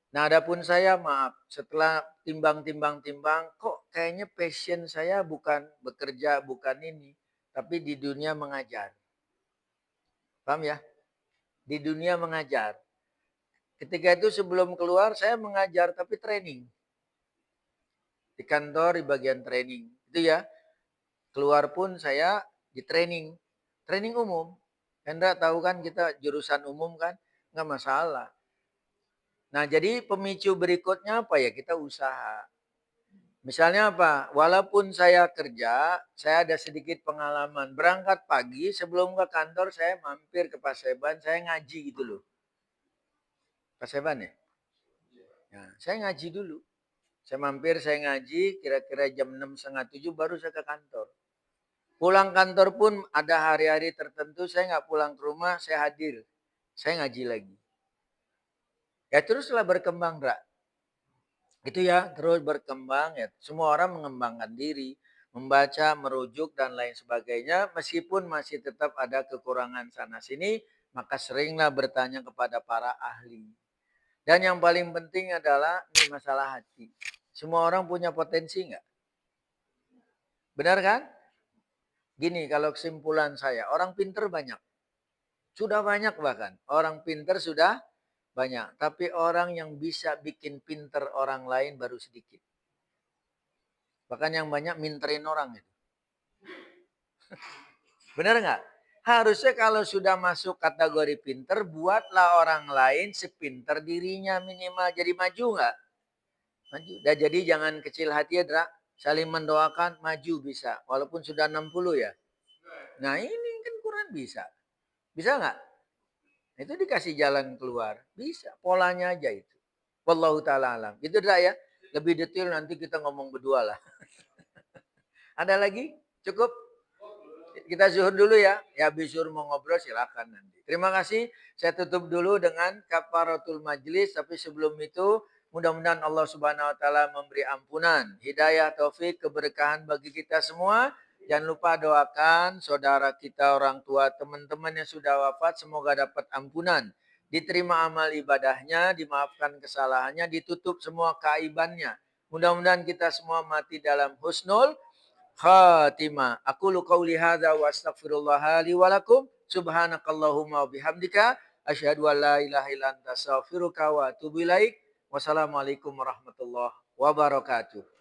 Nah adapun saya maaf, setelah timbang-timbang-timbang, kok kayaknya passion saya bukan bekerja, bukan ini, tapi di dunia mengajar. Paham ya? Di dunia mengajar. Ketika itu sebelum keluar saya mengajar tapi training. Di kantor di bagian training. Itu ya. Keluar pun saya di training. Training umum. Hendra tahu kan kita jurusan umum kan? Nggak masalah. Nah jadi pemicu berikutnya apa ya? Kita usaha. Misalnya apa? Walaupun saya kerja, saya ada sedikit pengalaman. Berangkat pagi, sebelum ke kantor saya mampir ke Paseban, saya ngaji gitu loh. Paseban ya? Nah, saya ngaji dulu. Saya mampir, saya ngaji, kira-kira jam 6:30 baru saya ke kantor. Pulang kantor pun ada hari-hari tertentu saya nggak pulang ke rumah, saya hadir. Saya ngaji lagi. Ya teruslah berkembang, Ra. Itu ya, terus berkembang ya. Semua orang mengembangkan diri, membaca, merujuk dan lain sebagainya. Meskipun masih tetap ada kekurangan sana sini, maka seringlah bertanya kepada para ahli. Dan yang paling penting adalah ini masalah hati. Semua orang punya potensi nggak? Benar kan? Gini, kalau kesimpulan saya, orang pinter banyak. Sudah banyak bahkan. Orang pinter sudah banyak. Tapi orang yang bisa bikin pinter orang lain baru sedikit. Bahkan yang banyak minterin orang itu. Benar nggak? Harusnya kalau sudah masuk kategori pinter, buatlah orang lain sepinter dirinya minimal. Jadi maju nggak? Maju. Dan jadi jangan kecil hati ya, Dra. Saling mendoakan, maju bisa. Walaupun sudah 60 ya. Nah ini kan Quran bisa. Bisa nggak? Itu dikasih jalan keluar. Bisa. Polanya aja itu. Wallahu ta'ala alam. Gitu Dra ya. Lebih detail nanti kita ngomong berdua lah. Ada lagi? Cukup? Kita zuhur dulu ya. Ya habis zuhur mau ngobrol silakan nanti. Terima kasih. Saya tutup dulu dengan kafaratul majlis. Tapi sebelum itu Mudah-mudahan Allah Subhanahu wa taala memberi ampunan, hidayah, taufik, keberkahan bagi kita semua. Jangan lupa doakan saudara kita, orang tua, teman-teman yang sudah wafat, semoga dapat ampunan, diterima amal ibadahnya, dimaafkan kesalahannya, ditutup semua keaibannya. Mudah-mudahan kita semua mati dalam husnul khatimah. Aqulu qauli hadza wa astaghfirullah li wa lakum. Subhanakallahumma wa bihamdika asyhadu an la ilaha illa anta astaghfiruka wa atubu ilaik. Wassalamualaikum warahmatullahi wabarakatuh.